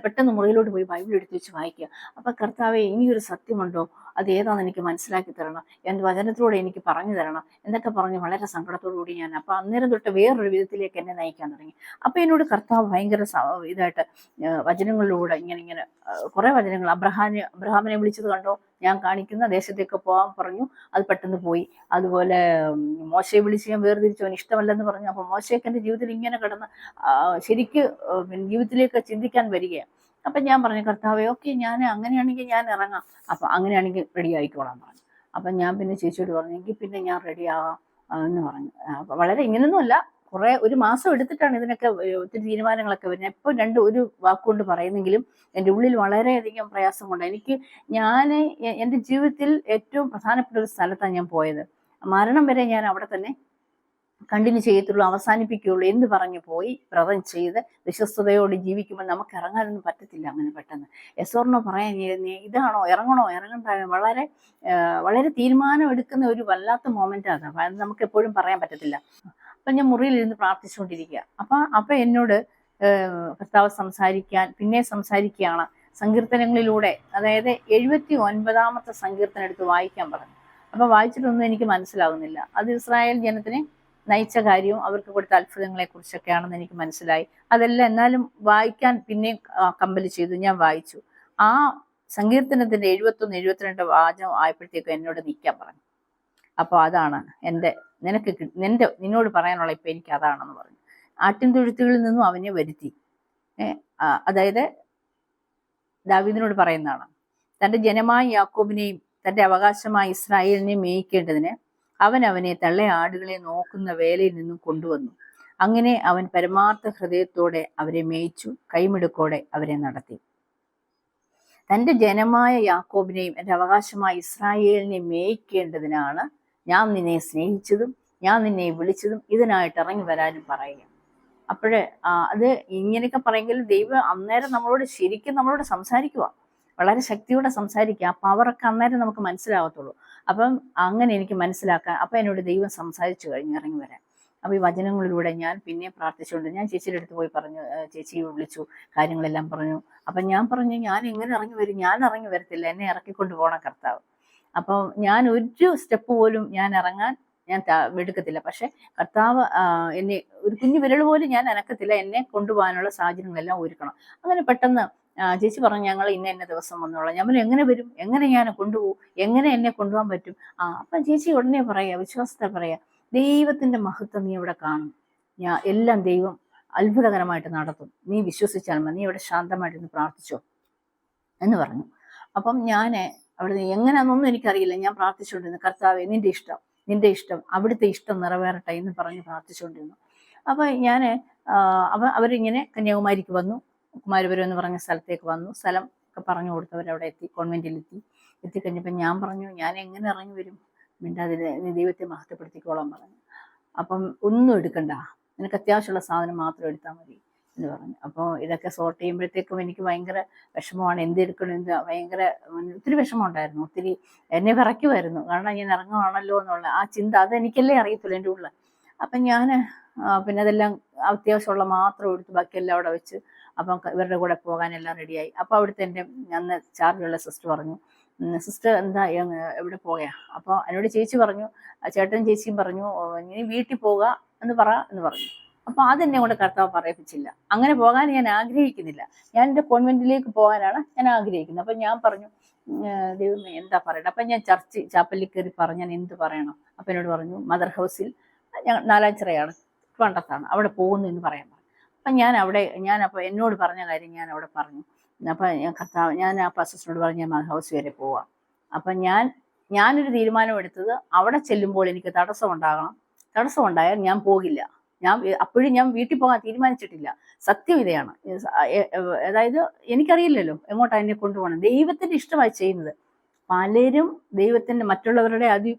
പെട്ടെന്ന് മുറിയിലോട്ട് പോയി ബൈബിൾ എടുത്ത് വെച്ച് വായിക്കുക. അപ്പം കർത്താവെ, ഇനിയൊരു സത്യമുണ്ടോ, അത് ഏതാണെന്ന് എനിക്ക് മനസ്സിലാക്കി തരണം, എൻ്റെ വചനത്തിലൂടെ എനിക്ക് പറഞ്ഞു തരണം എന്നൊക്കെ പറഞ്ഞ് വളരെ സങ്കടത്തോടു കൂടി ഞാൻ അപ്പം അന്നേരം തൊട്ട് വേറൊരു വിധത്തിലേക്ക് എന്നെ നയിക്കാൻ തുടങ്ങി. അപ്പം എന്നോട് കർത്താവ് ഭയങ്കര ഇതായിട്ട് വചനങ്ങളിലൂടെ ഇങ്ങനെ കുറേ വചനങ്ങൾ, അബ്രഹാമിനെ വിളിച്ചത് കണ്ടോ, ഞാൻ കാണിക്കുന്ന ദേശത്തേക്ക് പോകാൻ പറഞ്ഞു, അത് പെട്ടെന്ന് പോയി. അതുപോലെ മോശയെ വിളിച്ച് ഞാൻ വേർതിരിച്ചു, അവൻ ഇഷ്ടമല്ലെന്ന് പറഞ്ഞു. അപ്പം മോശയ്ക്ക് എൻ്റെ ജീവിതത്തിൽ ഇങ്ങനെ കിടന്ന് ശരിക്ക് ജീവിതത്തിലേക്ക് ചിന്തിക്കാൻ വരികയാണ്. അപ്പം ഞാൻ പറഞ്ഞു, കർത്താവേ, ഓക്കെ, ഞാൻ അങ്ങനെയാണെങ്കിൽ ഞാൻ ഇറങ്ങാം, അപ്പം അങ്ങനെയാണെങ്കിൽ റെഡി ആയിക്കോളാം പറഞ്ഞു. അപ്പം ഞാൻ പിന്നെ ചേച്ചിയോട് പറഞ്ഞു, എങ്കിൽ പിന്നെ ഞാൻ റെഡിയാകാം എന്ന് പറഞ്ഞു. വളരെ ഇങ്ങനെയൊന്നുമല്ല, ഒരു മാസം എടുത്തിട്ടാണ് ഇതിനൊക്കെ ഒത്തിരി തീരുമാനങ്ങളൊക്കെ വരുന്നത്. ഇപ്പോൾ ഒരു വാക്കുകൊണ്ട് പറയുന്നെങ്കിലും എൻ്റെ ഉള്ളിൽ വളരെയധികം പ്രയാസം കൊണ്ട് ഞാൻ എൻ്റെ ജീവിതത്തിൽ ഏറ്റവും പ്രധാനപ്പെട്ട ഒരു സ്ഥലത്താണ് ഞാൻ പോയത്. മരണം വരെ ഞാൻ അവിടെ തന്നെ കണ്ടിന്യൂ ചെയ്യത്തുള്ളൂ, അവസാനിപ്പിക്കുകയുള്ളൂ എന്ന് പറഞ്ഞു പോയി വ്രതം ചെയ്ത് വിശ്വസ്തയോട് ജീവിക്കുമ്പോൾ നമുക്ക് ഇറങ്ങാനൊന്നും പറ്റത്തില്ല അങ്ങനെ പെട്ടെന്ന്. എസോറിനോ പറയാൻ ഇതാണോ, ഇറങ്ങണോ ഇറങ്ങണ്ട, വളരെ വളരെ തീരുമാനം എടുക്കുന്ന ഒരു വല്ലാത്ത മൊമെന്റ് ആണ്. അത് നമുക്ക് എപ്പോഴും പറയാൻ പറ്റത്തില്ല. അപ്പം ഞാൻ മുറിയിലിരുന്ന് പ്രാർത്ഥിച്ചുകൊണ്ടിരിക്കുക. അപ്പം എന്നോട് കർത്താവ് പിന്നെ സംസാരിക്കുകയാണ് സങ്കീർത്തനങ്ങളിലൂടെ. അതായത് 79 സങ്കീർത്തനം എടുത്ത് വായിക്കാൻ പറഞ്ഞു. അപ്പം വായിച്ചിട്ടൊന്നും എനിക്ക് മനസ്സിലാകുന്നില്ല. അത് ഇസ്രായേൽ ജനത്തിനെ നയിച്ച കാര്യവും അവർക്ക് കൊടുത്ത അത്ഭുതങ്ങളെ കുറിച്ചൊക്കെയാണെന്ന് എനിക്ക് മനസ്സിലായി. അതെല്ലാം എന്നാലും വായിക്കാൻ പിന്നെയും കമ്പൽ ചെയ്തു. ഞാൻ വായിച്ചു. ആ സങ്കീർത്തനത്തിന്റെ 71, 72 വാചകം ആയപ്പോഴത്തേക്കും എന്നോട് നിൽക്കാൻ പറഞ്ഞു. അപ്പോൾ അതാണ് നിന്നോട് പറയാനുള്ള ഇപ്പം എനിക്ക് അതാണെന്ന് പറഞ്ഞു. ആട്ടിൻ തൊഴുത്തുകളിൽ നിന്നും അവനെ വരുത്തി. അതായത് ദാവീദിനോട് പറയുന്നതാണ്. തൻ്റെ ജനമായ യാക്കോബിനെയും തൻ്റെ അവകാശമായ ഇസ്രായേലിനെയും മേയിക്കേണ്ടതിന് അവനെ തള്ളെ ആടുകളെ നോക്കുന്ന വേലയിൽ നിന്നും കൊണ്ടുവന്നു. അങ്ങനെ അവൻ പരമാർത്ഥ ഹൃദയത്തോടെ അവരെ മേയിച്ചു, കൈമിടുക്കോടെ അവരെ നടത്തി. തൻ്റെ ജനമായ യാക്കോബിനെയും എൻ്റെ അവകാശമായ ഇസ്രായേലിനെ മേയിക്കേണ്ടതിനാണ് ഞാൻ നിന്നെ സ്നേഹിച്ചതും ഞാൻ നിന്നെ വിളിച്ചതും, ഇതിനായിട്ട് ഇറങ്ങി വരാനും പറയുക. അപ്പോഴേ അത് ഇങ്ങനെയൊക്കെ പറയുമെങ്കിലും ദൈവം അന്നേരം നമ്മളോട് സംസാരിക്കുക, വളരെ ശക്തിയോടെ സംസാരിക്കുക. ആ പവറൊക്കെ അന്നേരം നമുക്ക് മനസ്സിലാകത്തുള്ളൂ. അപ്പം അങ്ങനെ എനിക്ക് മനസ്സിലാക്കാൻ എന്നോട് ദൈവം സംസാരിച്ചു കഴിഞ്ഞ് ഇറങ്ങി വരാൻ. അപ്പോൾ ഈ വചനങ്ങളിലൂടെ ഞാൻ പിന്നെ പ്രാർത്ഥിച്ചുകൊണ്ട് ഞാൻ ചേച്ചിയുടെ അടുത്ത് പോയി പറഞ്ഞു, ചേച്ചിയെ വിളിച്ചു, കാര്യങ്ങളെല്ലാം പറഞ്ഞു. അപ്പം ഞാൻ പറഞ്ഞു, ഞാൻ എങ്ങനെ ഇറങ്ങി വരും? ഞാൻ ഇറങ്ങി വരത്തില്ല, എന്നെ ഇറക്കിക്കൊണ്ട് പോകണം കർത്താവ്. അപ്പം ഞാൻ ഒരു സ്റ്റെപ്പ് പോലും ഞാൻ എടുക്കത്തില്ല. പക്ഷെ കർത്താവ് എന്നെ ഒരു കുഞ്ഞു വിരൽ പോലും ഞാൻ അനക്കത്തില്ല. എന്നെ കൊണ്ടുപോകാനുള്ള സാഹചര്യങ്ങളെല്ലാം ഒരുക്കണം. അങ്ങനെ പെട്ടെന്ന് ചേച്ചി പറഞ്ഞു, ഞങ്ങൾ ഇന്ന ദിവസം വന്നോളാം. ഞാൻ എങ്ങനെ വരും? എങ്ങനെ ഞാൻ കൊണ്ടുപോകും? എങ്ങനെ എന്നെ കൊണ്ടുപോകാൻ പറ്റും? അപ്പം ചേച്ചി ഉടനെ പറയാ, വിശ്വാസത്തെ പറയാ, ദൈവത്തിന്റെ മഹത്വം നീ ഇവിടെ കാണും. എല്ലാം ദൈവം അത്ഭുതകരമായിട്ട് നടത്തും. നീ വിശ്വസിച്ചാൽ മതി, നീ ഇവിടെ ശാന്തമായിട്ടിരുന്ന് പ്രാർത്ഥിച്ചോ എന്ന് പറഞ്ഞു. അപ്പം ഞാൻ അവിടെ എങ്ങനെയാണെന്നൊന്നും എനിക്കറിയില്ല. ഞാൻ പ്രാർത്ഥിച്ചുകൊണ്ടിരുന്നു, കർത്താവേ നിന്റെ ഇഷ്ടം അവിടുത്തെ ഇഷ്ടം നിറവേറട്ടെ എന്ന് പറഞ്ഞ് പ്രാർത്ഥിച്ചുകൊണ്ടിരുന്നു. അപ്പം ഞാൻ അവരിങ്ങനെ കന്യാകുമാരിക്ക് വന്നു. കുമാരപുരം എന്ന് പറഞ്ഞ സ്ഥലത്തേക്ക് വന്നു. സ്ഥലം ഒക്കെ പറഞ്ഞു കൊടുത്തവരവിടെ എത്തിക്കഴിഞ്ഞപ്പോൾ ഞാൻ പറഞ്ഞു, ഞാൻ എങ്ങനെ ഇറങ്ങി വരും? മിണ്ടാതിരെ, നീ ദൈവത്തെ മഹത്വപ്പെടുത്തിക്കോളാൻ പറഞ്ഞു. അപ്പം ഒന്നും എടുക്കണ്ട, നിനക്ക് അത്യാവശ്യമുള്ള സാധനം മാത്രം എടുത്താൽ മതി എന്ന് പറഞ്ഞു. അപ്പോൾ ഇതൊക്കെ സോർട്ട് ചെയ്യുമ്പോഴത്തേക്കും എനിക്ക് ഭയങ്കര വിഷമമാണ്. എന്തെടുക്കണം ഭയങ്കര ഒത്തിരി വിഷമം ഉണ്ടായിരുന്നു. ഒത്തിരി എന്നെ വിറയ്ക്കുമായിരുന്നു. കാരണം ഞാൻ ഇറങ്ങുവാണല്ലോ എന്നുള്ള ആ ചിന്ത, അതെനിക്കല്ലേ അറിയത്തുള്ളൂ എൻ്റെ ഉള്ളിൽ. അപ്പം ഞാൻ പിന്നെ അതെല്ലാം അത്യാവശ്യമുള്ള മാത്രം എടുത്ത് ബാക്കിയെല്ലാം അവിടെ വെച്ച് അപ്പം ഇവരുടെ കൂടെ പോകാനെല്ലാം റെഡിയായി. അപ്പോൾ അവിടുത്തെ എൻ്റെ അന്ന് ചാർജുള്ള സിസ്റ്റർ പറഞ്ഞു, സിസ്റ്റർ എന്താ എവിടെ പോയാ? അപ്പോൾ എന്നോട് ചേച്ചി പറഞ്ഞു, ചേട്ടനും ചേച്ചിയും പറഞ്ഞു, നീ വീട്ടിൽ പോവുക എന്ന് പറഞ്ഞു. അപ്പോൾ അതെന്നെ കൊണ്ട് കർത്താവ് പറയിപ്പിച്ചില്ല. അങ്ങനെ പോകാൻ ഞാൻ ആഗ്രഹിക്കുന്നില്ല. ഞാൻ എൻ്റെ കോൺവെന്റിലേക്ക് പോകാനാണ് ഞാൻ ആഗ്രഹിക്കുന്നത്. അപ്പം ഞാൻ പറഞ്ഞു, ദൈവമേ എന്താ പറയണം? അപ്പം ഞാൻ ചാപ്പലിൽ കയറി പറഞ്ഞു, ഞാൻ എന്ത് പറയണം? അപ്പം എന്നോട് പറഞ്ഞു, മദർ ഹൗസിൽ, നാലാഞ്ചിറയാണ്, ട്രിവാൻഡ്രത്താണ്, അവിടെ പോകുന്നു എന്ന് പറയാൻ പറഞ്ഞു. അപ്പം ഞാനപ്പോൾ എന്നോട് പറഞ്ഞ കാര്യം ഞാൻ അവിടെ പറഞ്ഞു. അപ്പം ഞാൻ ആ പാസ്റ്ററിനോട് പറഞ്ഞു, ഞാൻ മദർ ഹൗസ് വരെ പോവാം. അപ്പം ഞാനൊരു തീരുമാനം എടുത്തത്, അവിടെ ചെല്ലുമ്പോൾ എനിക്ക് തടസ്സം ഉണ്ടായാൽ ഞാൻ പോകില്ല. അപ്പോഴും ഞാൻ വീട്ടിൽ പോകാൻ തീരുമാനിച്ചിട്ടില്ല. സത്യം ഇതാണ്. അതായത് എനിക്കറിയില്ലല്ലോ എങ്ങോട്ടാണ് എന്നെ കൊണ്ടുപോകണം. ദൈവത്തിന്റെ ഇഷ്ടമായി ചെയ്യുന്നത്. പലരും ദൈവത്തിന്റെ മറ്റുള്ളവരുടെ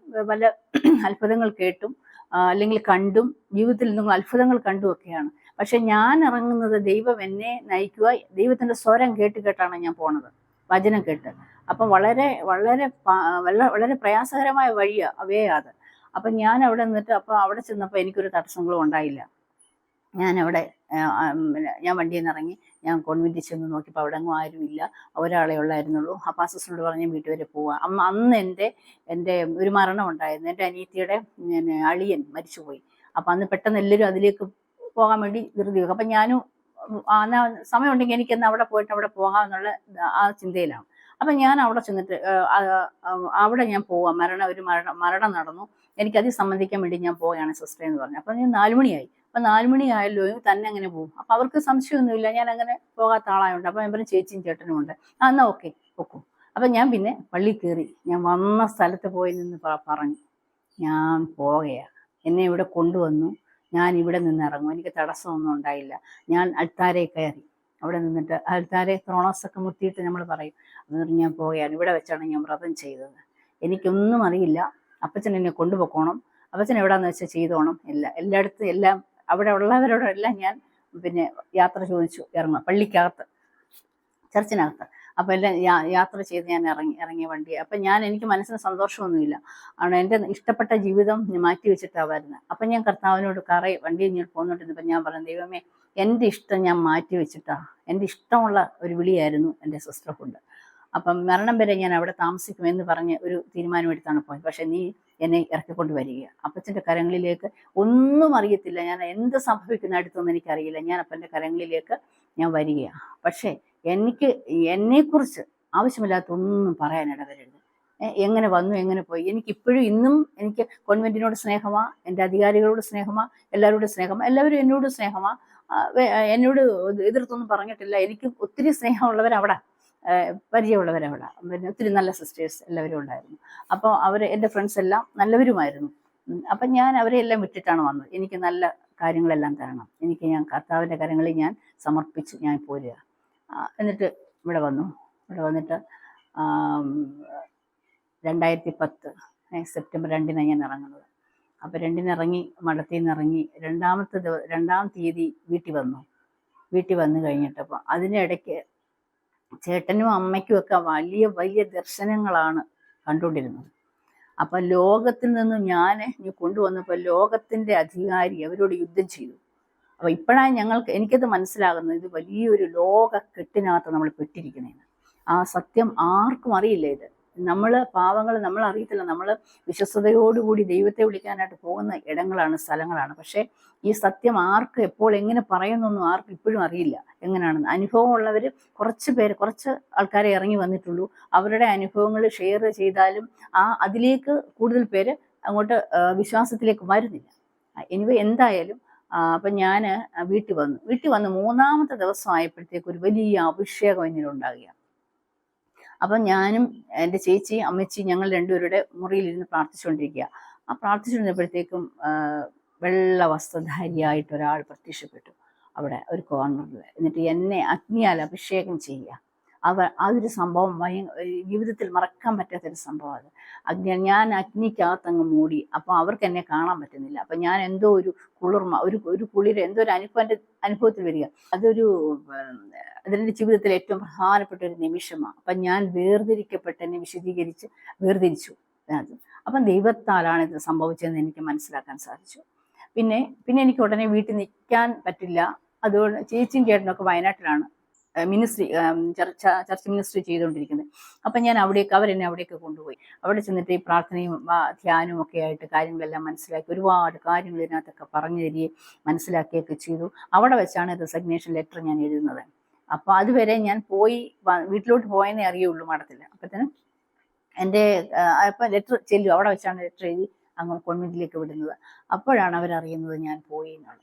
പല അത്ഭുതങ്ങൾ കേട്ടും അല്ലെങ്കിൽ കണ്ടും ജീവിതത്തിൽ നിന്നും അത്ഭുതങ്ങൾ കണ്ടുമൊക്കെയാണ്. പക്ഷെ ഞാൻ ഇറങ്ങുന്നത് ദൈവം എന്നെ നയിക്കുക, ദൈവത്തിന്റെ സ്വരം കേട്ടാണ് ഞാൻ പോണത്, വചനം കേട്ട്. അപ്പം വളരെ വളരെ വളരെ പ്രയാസകരമായ വഴിയാണ്. അപ്പം ഞാൻ അവിടെ നിന്നിട്ട് അവിടെ ചെന്നപ്പോൾ എനിക്കൊരു തടസ്സങ്ങളും ഉണ്ടായില്ല. ഞാൻ വണ്ടിയിൽ നിന്ന് ഇറങ്ങി ഞാൻ കോൺവെന്റിൽ ചെന്ന് നോക്കിയപ്പോൾ അവിടെ അങ്ങും ആരുമില്ല, ഒരാളെ ഉള്ളായിരുന്നുള്ളൂ. ആ പാസ്റ്ററിനോട് പറഞ്ഞ് വീട്ടിൽ വരെ പോവാം. അന്ന് എൻ്റെ ഒരു മരണം ഉണ്ടായിരുന്നു. എൻ്റെ അനിയത്തിയുടെ അളിയൻ മരിച്ചുപോയി. അപ്പം അന്ന് പെട്ടെന്ന് എല്ലാവരും അതിലേക്ക് പോകാൻ വേണ്ടി ധൃതി വെക്കും. അപ്പം ഞാനും സമയമുണ്ടെങ്കിൽ എനിക്കെന്ന് അവിടെ പോയിട്ട് അവിടെ പോകാമെന്നുള്ള ആ ചിന്തയിലാണ്. അപ്പം ഞാൻ അവിടെ ചെന്നിട്ട് അവിടെ ഞാൻ പോവാം, മരണം നടന്നു, എനിക്കത് സംബന്ധിക്കാൻ വേണ്ടി ഞാൻ പോവുകയാണ് സിസ്റ്റർ എന്ന് പറഞ്ഞു. അപ്പം ഞാൻ 4 മണിയായി. അപ്പം 4 മണിയായല്ലോ, തന്നെ അങ്ങനെ പോകും. അപ്പം അവർക്ക് സംശയമൊന്നുമില്ല, ഞാൻ അങ്ങനെ പോകാത്ത ആളായുണ്ട്. അപ്പം ഇവരും ചേച്ചിയും ചേട്ടനും ഉണ്ട്. എന്നാൽ ഓക്കെ പൊക്കും. അപ്പം ഞാൻ പിന്നെ പള്ളിയിൽ കയറി, ഞാൻ വന്ന സ്ഥലത്ത് പോയി നിന്ന് പറഞ്ഞു, ഞാൻ പോവുകയാണ്, എന്നെ ഇവിടെ കൊണ്ടുവന്നു, ഞാൻ ഇവിടെ നിന്ന് ഇറങ്ങും, എനിക്ക് തടസ്സമൊന്നും ഉണ്ടായില്ല. ഞാൻ അൾത്താരെ കയറി, അവിടെ നിന്നിട്ട് അൾത്താരെ ത്രോണോസൊക്കെ മുത്തിയിട്ട് നമ്മൾ പറയും, എന്നിട്ട് ഞാൻ പോവുകയാണ്. ഇവിടെ വെച്ചാണ് ഞാൻ വ്രതം ചെയ്തത്. എനിക്കൊന്നും അറിയില്ല. അപ്പച്ചൻ എന്നെ കൊണ്ടുപോയിക്കോണം, അപ്പച്ചൻ എവിടെയാണെന്ന് വെച്ചാൽ ചെയ്തോണം. എല്ലായിടത്തും എല്ലാം അവിടെ ഉള്ളവരോടെല്ലാം ഞാൻ പിന്നെ യാത്ര ചോദിച്ചു ഇറങ്ങുക, പള്ളിക്കകത്ത്, ചർച്ചിനകത്ത്. അപ്പം എല്ലാം യാത്ര ചെയ്ത് ഞാൻ ഇറങ്ങിയ വണ്ടി. അപ്പം എനിക്ക് മനസ്സിന് സന്തോഷമൊന്നുമില്ല. ആണ് എൻ്റെ ഇഷ്ടപ്പെട്ട ജീവിതം മാറ്റി വെച്ചിട്ടാണ് വരുന്നത്. അപ്പം ഞാൻ കർത്താവിനോട് വണ്ടി ഇങ്ങോട്ട് പോന്നിട്ടിരുന്നപ്പോൾ ഞാൻ പറഞ്ഞു, ദൈവമേ, എൻ്റെ ഇഷ്ടം ഞാൻ മാറ്റി വെച്ചിട്ടാണ്. എൻ്റെ ഇഷ്ടമുള്ള ഒരു വിളിയായിരുന്നു എൻ്റെ സിസ്റ്റർഹുഡ്. അപ്പം മരണം വരെ ഞാൻ അവിടെ താമസിക്കുമെന്ന് പറഞ്ഞ് ഒരു തീരുമാനമെടുത്താണ് പോയത്. പക്ഷെ നീ എന്നെ ഇറക്കിക്കൊണ്ട് വരിക. അപ്പച്ചൻ്റെ കരങ്ങളിലേക്ക് ഒന്നും അറിയത്തില്ല, ഞാൻ എന്ത് സംഭവിക്കുന്ന അടുത്തൊന്നും എനിക്കറിയില്ല. ഞാൻ അപ്പൻ്റെ കരങ്ങളിലേക്ക് ഞാൻ വരികയാണ്. പക്ഷേ എന്നെക്കുറിച്ച് ആവശ്യമില്ലാത്ത ഒന്നും പറയാനിട വരരുത്. എങ്ങനെ വന്നു, എങ്ങനെ പോയി, എനിക്കിപ്പോഴും ഇന്നും എനിക്ക് കോൺവെൻറ്റിനോട് സ്നേഹമാണ്, എൻ്റെ അധികാരികളോട് സ്നേഹമാണ്, എല്ലാവരോടും സ്നേഹമാണ്, എല്ലാവരും എന്നോട് സ്നേഹമാണ്. എന്നോട് എതിർത്തൊന്നും പറഞ്ഞിട്ടില്ല. എനിക്ക് ഒത്തിരി സ്നേഹമുള്ളവരവിടെ, പരിചയമുള്ളവരവിടെ, പിന്നെ ഒത്തിരി നല്ല സിസ്റ്റേഴ്സ് എല്ലാവരും ഉണ്ടായിരുന്നു. അപ്പോൾ എൻ്റെ ഫ്രണ്ട്സ് എല്ലാം നല്ലവരുമായിരുന്നു. അപ്പം ഞാൻ അവരെ എല്ലാം വിട്ടിട്ടാണ് വന്നത്. എനിക്ക് നല്ല കാര്യങ്ങളെല്ലാം തരണം, ഞാൻ കർത്താവിൻ്റെ കരങ്ങളിൽ ഞാൻ സമർപ്പിച്ച് ഞാൻ പോരുക. എന്നിട്ട് ഇവിടെ വന്നിട്ട് 2010 സെപ്റ്റംബർ 2 ഞാൻ ഇറങ്ങുന്നത്. അപ്പോൾ 2 ഇറങ്ങി, മഠത്തിൽ നിന്ന് ഇറങ്ങി, രണ്ടാം തീയതി വീട്ടിൽ വന്നു കഴിഞ്ഞിട്ടപ്പോൾ അതിനിടയ്ക്ക് ചേട്ടനും അമ്മയ്ക്കും ഒക്കെ വലിയ വലിയ ദർശനങ്ങളാണ് കണ്ടുകൊണ്ടിരുന്നത്. അപ്പം ലോകത്തിൽ നിന്നും ഞാൻ കൊണ്ടുവന്നപ്പോൾ ലോകത്തിൻ്റെ അധികാരി അവരോട് യുദ്ധം ചെയ്തു. അപ്പോൾ ഇപ്പോഴാണ് എനിക്കത് മനസ്സിലാകുന്നത്, ഇത് വലിയൊരു ലോക കെട്ടിനകത്ത് നമ്മൾ പെട്ടിരിക്കുന്നതെന്ന്. ആ സത്യം ആർക്കും അറിയില്ല. ഇത് നമ്മൾ പാവങ്ങൾ, നമ്മൾ അറിയത്തില്ല. നമ്മൾ വിശ്വസ്തയോടുകൂടി ദൈവത്തെ വിളിക്കാനായിട്ട് പോകുന്ന സ്ഥലങ്ങളാണ്. പക്ഷേ ഈ സത്യം ആർക്ക് എപ്പോൾ എങ്ങനെ പറയുന്നൊന്നും ആർക്കും ഇപ്പോഴും അറിയില്ല എങ്ങനെയാണെന്ന്. അനുഭവമുള്ളവർ കുറച്ച് ആൾക്കാരെ ഇറങ്ങി വന്നിട്ടുള്ളൂ. അവരുടെ അനുഭവങ്ങൾ ഷെയർ ചെയ്താലും അതിലേക്ക് കൂടുതൽ പേര് അങ്ങോട്ട് വിശ്വാസത്തിലേക്ക് വരുന്നില്ല. എന്തായാലും അപ്പം ഞാൻ വീട്ടിൽ വന്ന് 3-ാമത്തെ ദിവസം ആയപ്പോഴത്തേക്ക് ഒരു വലിയ അഭിഷേകം എന്നിലുണ്ടാകുക. അപ്പം ഞാനും എൻ്റെ ചേച്ചി, അമ്മച്ചി, ഞങ്ങൾ രണ്ടുപേരുടെ മുറിയിലിരുന്ന് പ്രാർത്ഥിച്ചുകൊണ്ടിരിക്കുക. പ്രാർത്ഥിച്ചുകൊണ്ടിരുന്നപ്പോഴത്തേക്കും വെള്ള വസ്ത്രധാരിയായിട്ട് ഒരാൾ പ്രത്യക്ഷപ്പെട്ടു അവിടെ ഒരു കോർണറിൽ. എന്നിട്ട് എന്നെ അഗ്നിയാൽ അഭിഷേകം ചെയ്യുക. അതൊരു സംഭവം ജീവിതത്തിൽ മറക്കാൻ പറ്റാത്തൊരു സംഭവം. ഞാൻ അഗ്നിക്കകത്തങ്ങ് മൂടി. അപ്പോൾ അവർക്ക് എന്നെ കാണാൻ പറ്റുന്നില്ല. അപ്പം ഞാൻ എന്തോ ഒരു കുളിർമ, ഒരു കുളിര്, എന്തോ ഒരു അനുഭവത്തിൽ വരിക. അതെൻ്റെ ജീവിതത്തിൽ ഏറ്റവും പ്രധാനപ്പെട്ട ഒരു നിമിഷമാണ്. അപ്പം ഞാൻ എന്നെ വേർതിരിച്ചു. അപ്പം ദൈവത്താലാണ് ഇത് സംഭവിച്ചതെന്ന് എനിക്ക് മനസ്സിലാക്കാൻ സാധിച്ചു. പിന്നെ എനിക്ക് ഉടനെ വീട്ടിൽ നിൽക്കാൻ പറ്റില്ല. അതുകൊണ്ട് ചേച്ചിയും ചേട്ടനൊക്കെ വയനാട്ടിലാണ് ചർച്ച് മിനിസ്ട്രി ചെയ്തുകൊണ്ടിരിക്കുന്നത്. അപ്പം ഞാൻ അവരെന്നെ അവിടേക്ക് കൊണ്ടുപോയി. അവിടെ ചെന്നിട്ട് ഈ പ്രാർത്ഥനയും ധ്യാനവും ഒക്കെ ആയിട്ട് കാര്യങ്ങളെല്ലാം മനസ്സിലാക്കി, ഒരുപാട് കാര്യങ്ങൾ ഇതിനകത്തൊക്കെ പറഞ്ഞു തരികയും മനസ്സിലാക്കുകയൊക്കെ ചെയ്തു. അവിടെ വെച്ചാണ് റെസിഗ്നേഷൻ ലെറ്റർ ഞാൻ എഴുതുന്നത്. അപ്പോൾ അതുവരെ ഞാൻ വീട്ടിലോട്ട് പോയെന്നേ അറിയുള്ളൂ മഠത്തിൽ. അപ്പത്തേനും അപ്പം ലെറ്റർ ചെല്ലും, അവിടെ വെച്ചാണ് ലെറ്റർ എഴുതി അങ്ങ് കോൺവെന്റിലേക്ക് വിടുന്നത്. അപ്പോഴാണ് അവരറിയുന്നത് ഞാൻ പോയി എന്നുള്ളത്.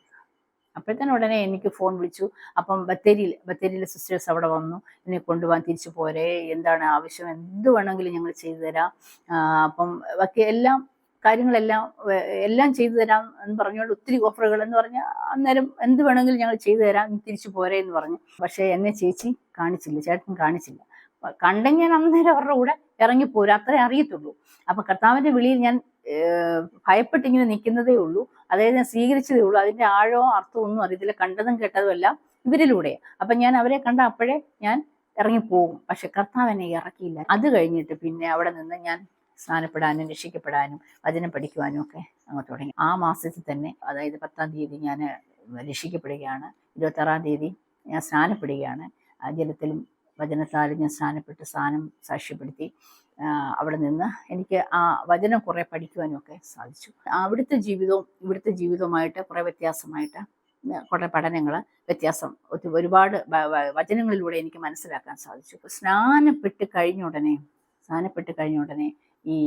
അപ്പോഴത്തേനും ഉടനെ എനിക്ക് ഫോൺ വിളിച്ചു. അപ്പം ബത്തേരിയിലെ സിസ്റ്റേഴ്സ് അവിടെ വന്നു, എന്നെ കൊണ്ടുപോകാൻ തിരിച്ചു പോരെ, എന്താണ് ആവശ്യം, എന്ത് വേണമെങ്കിലും ഞങ്ങൾ ചെയ്തു തരാം. അപ്പം കാര്യങ്ങളെല്ലാം ചെയ്തു തരാം എന്ന് പറഞ്ഞുകൊണ്ട് ഒത്തിരി ഓഫറുകൾ എന്ന് പറഞ്ഞാൽ അന്നേരം എന്ത് വേണമെങ്കിലും ഞങ്ങൾ ചെയ്തു തരാം, തിരിച്ചു പോരെ എന്ന് പറഞ്ഞു. പക്ഷേ എന്നെ ചേച്ചി കാണിച്ചില്ല, ചേട്ടൻ കാണിച്ചില്ല. കണ്ടെങ്കിൽ ഞാൻ അന്നേരം അവരുടെ കൂടെ ഇറങ്ങിപ്പോരും, അത്രേ അറിയത്തുള്ളൂ. അപ്പം കർത്താവിൻ്റെ വിളിയിൽ ഞാൻ ഭയപ്പെട്ടിങ്ങനെ നിൽക്കുന്നതേ ഉള്ളൂ. അതായത് ഞാൻ സ്വീകരിച്ചതേ ഉള്ളൂ. അതിൻ്റെ ആഴമോ അർത്ഥമോ ഒന്നും അറിയത്തില്ല. കണ്ടതും കേട്ടതും എല്ലാം ഇവരിലൂടെ. അപ്പം ഞാൻ അവരെ കണ്ട അപ്പോഴേ ഞാൻ ഇറങ്ങിപ്പോകും. പക്ഷെ കർത്താവ് എന്നെ ഇറക്കിയില്ല. അത് കഴിഞ്ഞിട്ട് പിന്നെ അവിടെ നിന്ന് ഞാൻ സ്നാനപ്പെടാനും രക്ഷിക്കപ്പെടാനും വചനം പഠിക്കുവാനും ഒക്കെ അങ്ങ് തുടങ്ങി. ആ മാസത്തിൽ തന്നെ, അതായത് 10-ാം തീയതി ഞാൻ രക്ഷിക്കപ്പെടുകയാണ്. 26-ാം തീയതി ഞാൻ സ്നാനപ്പെടുകയാണ്. ജലത്തിലും വചനത്താലും ഞാൻ സ്നാനപ്പെട്ട് സാക്ഷ്യപ്പെടുത്തി. അവിടെ നിന്ന് എനിക്ക് ആ വചനം കുറേ പഠിക്കുവാനും ഒക്കെ സാധിച്ചു. അവിടുത്തെ ജീവിതവും ഇവിടുത്തെ ജീവിതവുമായിട്ട് കുറേ വ്യത്യാസമായിട്ട് കുറേ പഠനങ്ങൾ വ്യത്യാസം ഒരുപാട് വചനങ്ങളിലൂടെ എനിക്ക് മനസ്സിലാക്കാൻ സാധിച്ചു. സ്നാനപ്പെട്ട് കഴിഞ്ഞ ഉടനെ ഈ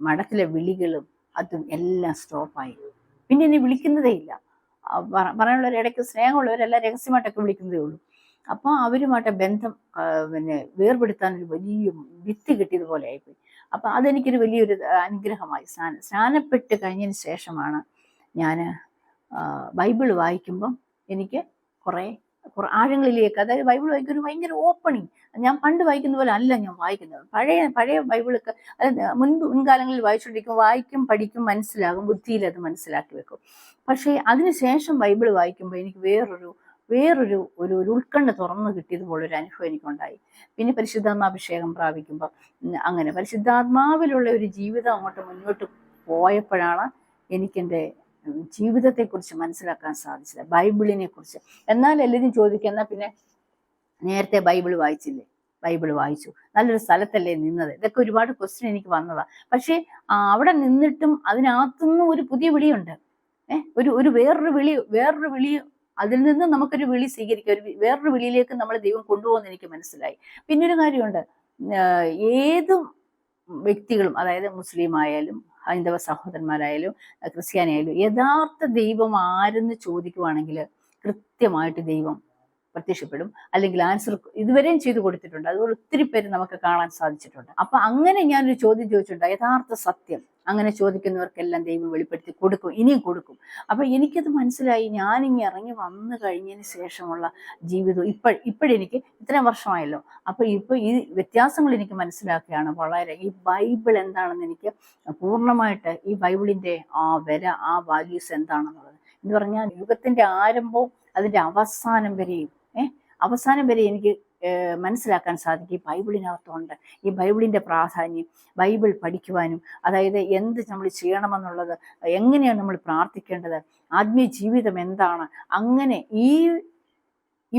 മഠത്തിലെ വിളികളും അതും എല്ലാം സ്റ്റോപ്പായി. പിന്നെ എന്നെ വിളിക്കുന്നതേ ഇല്ല. പറയാനുള്ളവർ, ഇടയ്ക്ക് സ്നേഹമുള്ളവരെല്ലാം രഹസ്യമായിട്ടൊക്കെ വിളിക്കുന്നതേ ഉള്ളൂ. അപ്പോൾ അവരുമായിട്ട് ബന്ധം വേർപെടുത്താനൊരു വലിയ ഭിത്തി കിട്ടിയതുപോലെ ആയിപ്പോയി. അപ്പം അതെനിക്കൊരു വലിയൊരു അനുഗ്രഹമായി. സ്നാനപ്പെട്ട് കഴിഞ്ഞതിന് ശേഷമാണ് ഞാൻ ബൈബിൾ വായിക്കുമ്പം എനിക്ക് കുറേ ആഴങ്ങളിലേക്ക്, അതായത് ബൈബിൾ വായിക്കുന്ന ഒരു ഭയങ്കര ഓപ്പണിങ്. ഞാൻ പണ്ട് വായിക്കുന്ന പോലെ അല്ല ഞാൻ വായിക്കുന്നത്. പഴയ ബൈബിളൊക്കെ അതായത് മുൻകാലങ്ങളിൽ വായിച്ചുകൊണ്ടിരിക്കും, വായിക്കും, പഠിക്കും, മനസ്സിലാകും, ബുദ്ധിയിൽ അത് മനസ്സിലാക്കി വെക്കും. പക്ഷേ അതിനുശേഷം ബൈബിൾ വായിക്കുമ്പോൾ എനിക്ക് വേറൊരു ഒരു ഉൾക്കണ്ണ് തുറന്നു കിട്ടിയതുപോലൊരു അനുഭവം എനിക്കുണ്ടായി. പിന്നെ പരിശുദ്ധാത്മാഭിഷേകം പ്രാപിക്കുമ്പോൾ അങ്ങനെ പരിശുദ്ധാത്മാവിലുള്ള ഒരു ജീവിതം അങ്ങോട്ട് മുന്നോട്ട് പോയപ്പോഴാണ് എനിക്കെൻ്റെ ജീവിതത്തെക്കുറിച്ച് മനസ്സിലാക്കാൻ സാധിച്ചത്, ബൈബിളിനെ കുറിച്ച്. എന്നാൽ എല്ലാവരും ചോദിക്കുക, എന്നാൽ പിന്നെ നേരത്തെ ബൈബിൾ വായിച്ചില്ലേ? ബൈബിൾ വായിച്ചു, നല്ലൊരു സ്ഥലത്തല്ലേ നിന്നത്? ഇതൊക്കെ ഒരുപാട് ക്വസ്റ്റ്യൻ എനിക്ക് വന്നതാണ്. പക്ഷേ അവിടെ നിന്നിട്ടും അതിനകത്തുനിന്നും ഒരു പുതിയ വിളിയുണ്ട്. ഒരു വേറൊരു വിളി, അതിൽ നിന്ന് നമുക്കൊരു വിളി സ്വീകരിക്കാം, വേറൊരു വിളിയിലേക്ക് നമ്മളെ ദൈവം കൊണ്ടുപോകുമെന്ന് എനിക്ക് മനസ്സിലായി. പിന്നെ ഒരു കാര്യമുണ്ട്, ഏത് വ്യക്തികളും, അതായത് മുസ്ലിം ആയാലും ഹൈന്ദവ സഹോദരന്മാരായാലും ക്രിസ്ത്യാനിയായാലും, യഥാർത്ഥ ദൈവം ആരെന്ന് ചോദിക്കുവാണെങ്കിൽ കൃത്യമായിട്ട് ദൈവം പ്രത്യക്ഷപ്പെടും, അല്ലെങ്കിൽ ആൻസർ ഇതുവരെയും ചെയ്തു കൊടുത്തിട്ടുണ്ട്. അതുപോലെ ഒത്തിരി പേര് നമുക്ക് കാണാൻ സാധിച്ചിട്ടുണ്ട്. അപ്പൊ അങ്ങനെ ഞാനൊരു ചോദ്യം ചോദിച്ചിട്ടുണ്ട്, യഥാർത്ഥ സത്യം അങ്ങനെ ചോദിക്കുന്നവർക്കെല്ലാം ദൈവം വെളിപ്പെടുത്തി കൊടുക്കും, ഇനിയും കൊടുക്കും. അപ്പൊ എനിക്കത് മനസ്സിലായി. ഞാനിങ്ങനെ ഇറങ്ങി വന്നു കഴിഞ്ഞതിന് ശേഷമുള്ള ജീവിതം ഇപ്പോഴെനിക്ക് ഇത്രയും വർഷമായല്ലോ, അപ്പൊ ഇപ്പൊ ഈ വ്യത്യാസങ്ങൾ എനിക്ക് മനസ്സിലാക്കുകയാണ്. വളരെ ഈ ബൈബിൾ എന്താണെന്ന് എനിക്ക് പൂർണ്ണമായിട്ട്, ഈ ബൈബിളിന്റെ ആ ആ വാല്യൂസ് എന്താണെന്നുള്ളത് എന്ന് പറഞ്ഞാൽ, യുഗത്തിന്റെ ആരംഭവും അതിന്റെ അവസാനം വരെ എനിക്ക് മനസ്സിലാക്കാൻ സാധിക്കും. ഈ ബൈബിളിനകത്തുണ്ട് ഈ ബൈബിളിന്റെ പ്രാധാന്യം, ബൈബിൾ പഠിക്കുവാനും, അതായത് എന്ത് നമ്മൾ ചെയ്യണമെന്നുള്ളത്, എങ്ങനെയാണ് നമ്മൾ പ്രാർത്ഥിക്കേണ്ടത്, ആത്മീയ ജീവിതം എന്താണ്, അങ്ങനെ ഈ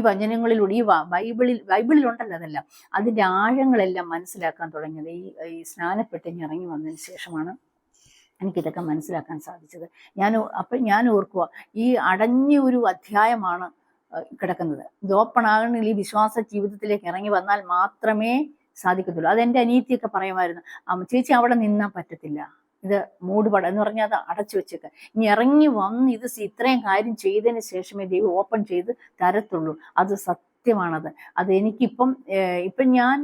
വചനങ്ങളിലൂടെ ഈ ബൈബിളിലുണ്ടല്ലോ അതെല്ലാം, അതിന്റെ ആഴങ്ങളെല്ലാം മനസ്സിലാക്കാൻ തുടങ്ങിയത് ഈ സ്നാനപ്പെട്ട് ഇറങ്ങി വന്നതിന് ശേഷമാണ് എനിക്കിതൊക്കെ മനസ്സിലാക്കാൻ സാധിച്ചത്. ഞാൻ ഓർക്കുക, ഈ അടഞ്ഞ ഒരു അധ്യായമാണ് കിടക്കുന്നത്. ഇത് ഓപ്പൺ ആകണമെങ്കിൽ ഈ വിശ്വാസ ജീവിതത്തിലേക്ക് ഇറങ്ങി വന്നാൽ മാത്രമേ സാധിക്കത്തുള്ളൂ. അതെൻ്റെ അനിയത്തിയൊക്കെ പറയുമായിരുന്നു, ചേച്ചി അവിടെ നിന്നാൽ പറ്റത്തില്ല, ഇത് മൂടുപടം എന്ന് പറഞ്ഞാൽ അത് അടച്ചു വെച്ചേക്ക്, ഇനി ഇറങ്ങി വന്ന് ഇത് ഇത്രയും കാര്യം ചെയ്തതിന് ശേഷമേ ദൈവം ഓപ്പൺ ചെയ്ത് തരത്തുള്ളൂ. അത് സത്യമാണത്. അത് എനിക്കിപ്പം ഞാൻ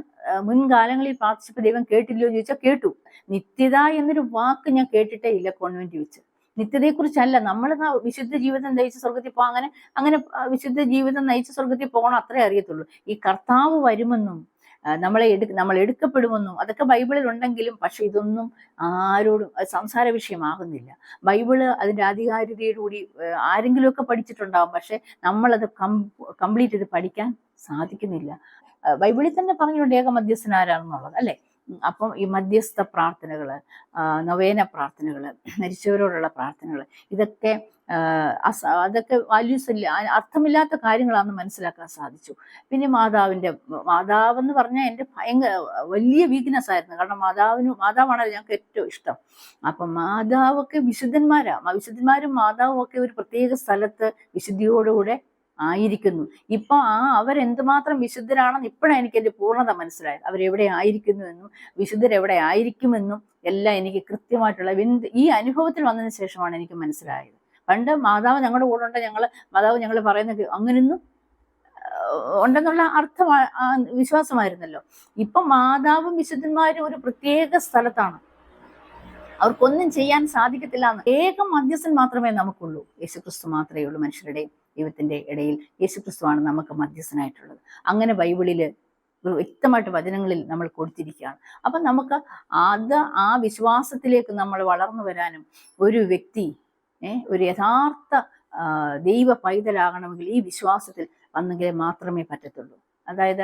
മുൻകാലങ്ങളിൽ പ്രാർത്ഥിച്ചപ്പോൾ ദൈവം കേട്ടില്ലയോ ചോദിച്ചാൽ കേട്ടു. നിത്യത എന്നൊരു വാക്ക് ഞാൻ കേട്ടിട്ടേ ഇല്ല കോൺവെന്റ് വെച്ച്. നിത്യതയെക്കുറിച്ചല്ല, നമ്മൾ വിശുദ്ധ ജീവിതം നയിച്ച് സ്വർഗത്തിൽ പോകാൻ, അങ്ങനെ വിശുദ്ധ ജീവിതം നയിച്ച് സ്വർഗത്തിൽ പോകണം, അത്രേ അറിയത്തുള്ളൂ. ഈ കർത്താവ് വരുമെന്നും നമ്മൾ എടുക്കപ്പെടുമെന്നും അതൊക്കെ ബൈബിളിൽ ഉണ്ടെങ്കിലും, പക്ഷെ ഇതൊന്നും ആരോടും സംസാര വിഷയമാകുന്നില്ല. ബൈബിള് അതിൻ്റെ ആധികാരികതയോടുകൂടി ആരെങ്കിലുമൊക്കെ പഠിച്ചിട്ടുണ്ടാവും, പക്ഷെ നമ്മളത് കംപ്ലീറ്റ് ചെയ്ത് പഠിക്കാൻ സാധിക്കുന്നില്ല. ബൈബിളിൽ തന്നെ പറഞ്ഞിട്ടുണ്ട് ഏക മധ്യസ്ഥൻ ആരാണെന്നുള്ളത്, അല്ലേ? അപ്പം ഈ മധ്യസ്ഥ പ്രാർത്ഥനകൾ, നൊവേന പ്രാർത്ഥനകൾ, മരിച്ചവരോടുള്ള പ്രാർത്ഥനകൾ, അതൊക്കെ വാല്യൂസ് ഇല്ല, അർത്ഥമില്ലാത്ത കാര്യങ്ങളാണെന്ന് മനസ്സിലാക്കാൻ സാധിച്ചു. പിന്നെ മാതാവെന്ന് പറഞ്ഞാൽ എൻ്റെ ഭയങ്കര വലിയ വീക്ക്നെസ് ആയിരുന്നു. കാരണം മാതാവാണല്ലോ ഞങ്ങൾക്ക് ഏറ്റവും ഇഷ്ടം. അപ്പം മാതാവൊക്കെ വിശുദ്ധന്മാരും മാതാവും ഒക്കെ ഒരു പ്രത്യേക സ്ഥലത്ത് വിശുദ്ധിയോടുകൂടെ ആയിരിക്കുന്നു. ഇപ്പൊ അവരെന്തുമാത്രം വിശുദ്ധരാണെന്ന് ഇപ്പോഴാണ് എനിക്ക് എൻ്റെ പൂർണ്ണത മനസ്സിലായത്. അവരെവിടെ ആയിരിക്കുന്നുവെന്നും വിശുദ്ധരെവിടെ ആയിരിക്കുമെന്നും എല്ലാം എനിക്ക് കൃത്യമായിട്ടുള്ള ഈ അനുഭവത്തിൽ വന്നതിന് ശേഷമാണ് എനിക്ക് മനസ്സിലായത്. പണ്ട് മാതാവ് ഞങ്ങളുടെ കൂടെ ഉണ്ട്, മാതാവ് ഞങ്ങൾ പറയുന്നത് അങ്ങനെയൊന്നും ഉണ്ടെന്നുള്ള അർത്ഥം വിശ്വാസമായിരുന്നല്ലോ. ഇപ്പൊ മാതാവും വിശുദ്ധന്മാരും ഒരു പ്രത്യേക സ്ഥലത്താണ്, അവർക്കൊന്നും ചെയ്യാൻ സാധിക്കത്തില്ല എന്ന്. ഏക മധ്യസ്ഥൻ മാത്രമേ നമുക്കുള്ളൂ, യേശുക്രിസ്തു മാത്രമേ ഉള്ളൂ. മനുഷ്യരുടെയും ദൈവത്തിന്റെ ഇടയിൽ യേശുക്രിസ്തുവാണ് നമുക്ക് മധ്യസ്ഥനായിട്ടുള്ളത്. അങ്ങനെ ബൈബിളില് വ്യക്തമായിട്ട് വചനങ്ങളിൽ നമ്മൾ കൊടുത്തിരിക്കുകയാണ്. അപ്പം നമുക്ക് ആ വിശ്വാസത്തിലേക്ക് നമ്മൾ വളർന്നു വരാനും, ഒരു വ്യക്തി ഒരു യഥാർത്ഥ ദൈവ പൈതലാകണമെങ്കിൽ ഈ വിശ്വാസത്തിൽ വന്നെങ്കിൽ മാത്രമേ പറ്റത്തുള്ളൂ. അതായത്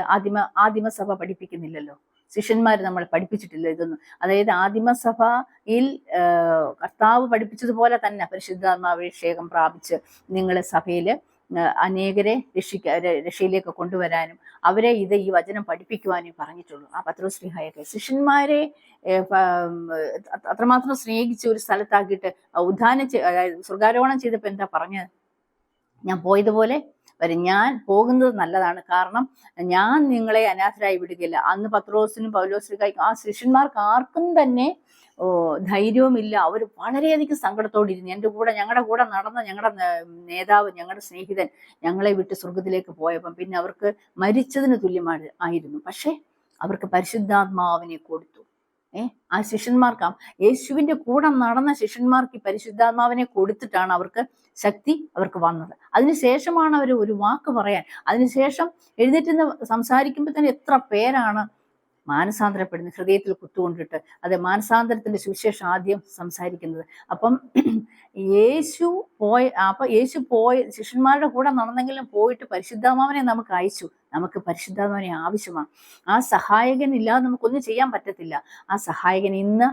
ആദിമസഭ പഠിപ്പിക്കുന്നില്ലല്ലോ, ശിഷ്യന്മാർ നമ്മൾ പഠിപ്പിച്ചിട്ടില്ല ഇതൊന്നും. അതായത് ആദിമസഭയിൽ കർത്താവ് പഠിപ്പിച്ചതുപോലെ തന്നെ പരിശുദ്ധാത്മാഭിഷേകം പ്രാപിച്ച് നിങ്ങൾ സഭയിൽ അനേകരെ രക്ഷയിലേക്ക് കൊണ്ടുവരാനും അവരെ ഈ വചനം പഠിപ്പിക്കുവാനും പറഞ്ഞിട്ടുള്ളൂ. ആ പത്രോസ് ശ്ലീഹായൊക്കെ ശിഷ്യന്മാരെ അത്രമാത്രം സ്നേഹിച്ച് ഒരു സ്ഥലത്താക്കിയിട്ട് അതായത് സ്വർഗാരോഹണം ചെയ്തപ്പോൾ എന്താ പറഞ്ഞത്? ഞാൻ പോയതുപോലെ വരും, ഞാൻ പോകുന്നത് നല്ലതാണ്, കാരണം ഞാൻ നിങ്ങളെ അനാഥരായി വിടുകയില്ല. അന്ന് പത്രോസിനും പൗലോസിനും ആ ശിഷ്യന്മാർക്ക് ആർക്കും തന്നെ ധൈര്യവുമില്ല. അവർ വളരെയധികം സങ്കടത്തോടിരുന്നു. ഞങ്ങളുടെ കൂടെ നടന്ന ഞങ്ങളുടെ നേതാവ്, ഞങ്ങളുടെ സ്നേഹിതൻ ഞങ്ങളെ വിട്ട് സ്വർഗത്തിലേക്ക് പോയപ്പം പിന്നെ അവർക്ക് മരിച്ചതിന് തുല്യമായിരുന്നു. പക്ഷെ അവർക്ക് പരിശുദ്ധാത്മാവിനെ കൊടുത്തു. ആ ശിഷ്യന്മാർക്ക്, യേശുവിന്റെ കൂടെ നടന്ന ശിഷ്യന്മാർക്ക് ഈ പരിശുദ്ധാത്മാവിനെ കൊടുത്തിട്ടാണ് അവർക്ക് ശക്തി അവർക്ക് വന്നത്. അതിനുശേഷമാണ് അവർ ഒരു വാക്ക് പറയാൻ, അതിനുശേഷം എഴുന്നേറ്റ് സംസാരിക്കുമ്പോൾ തന്നെ എത്ര പേരാണ് മാനസാന്തരപ്പെടുന്നത്, ഹൃദയത്തിൽ കുത്തുകൊണ്ടിട്ട്. അത് മാനസാന്തരത്തിന്റെ സുവിശേഷം ആദ്യം സംസാരിക്കുന്നത്. അപ്പം യേശു പോയ ശിഷ്യന്മാരുടെ കൂടെ നടന്നെങ്കിലും പോയിട്ട് പരിശുദ്ധാത്മാവിനെ നമുക്ക് അയച്ചു. നമുക്ക് പരിശുദ്ധാത്മാവിനെ ആവശ്യമാണ്. ആ സഹായകൻ ഇല്ലാതെ നമുക്കൊന്നും ചെയ്യാൻ പറ്റത്തില്ല. ആ സഹായകൻ ഇന്ന്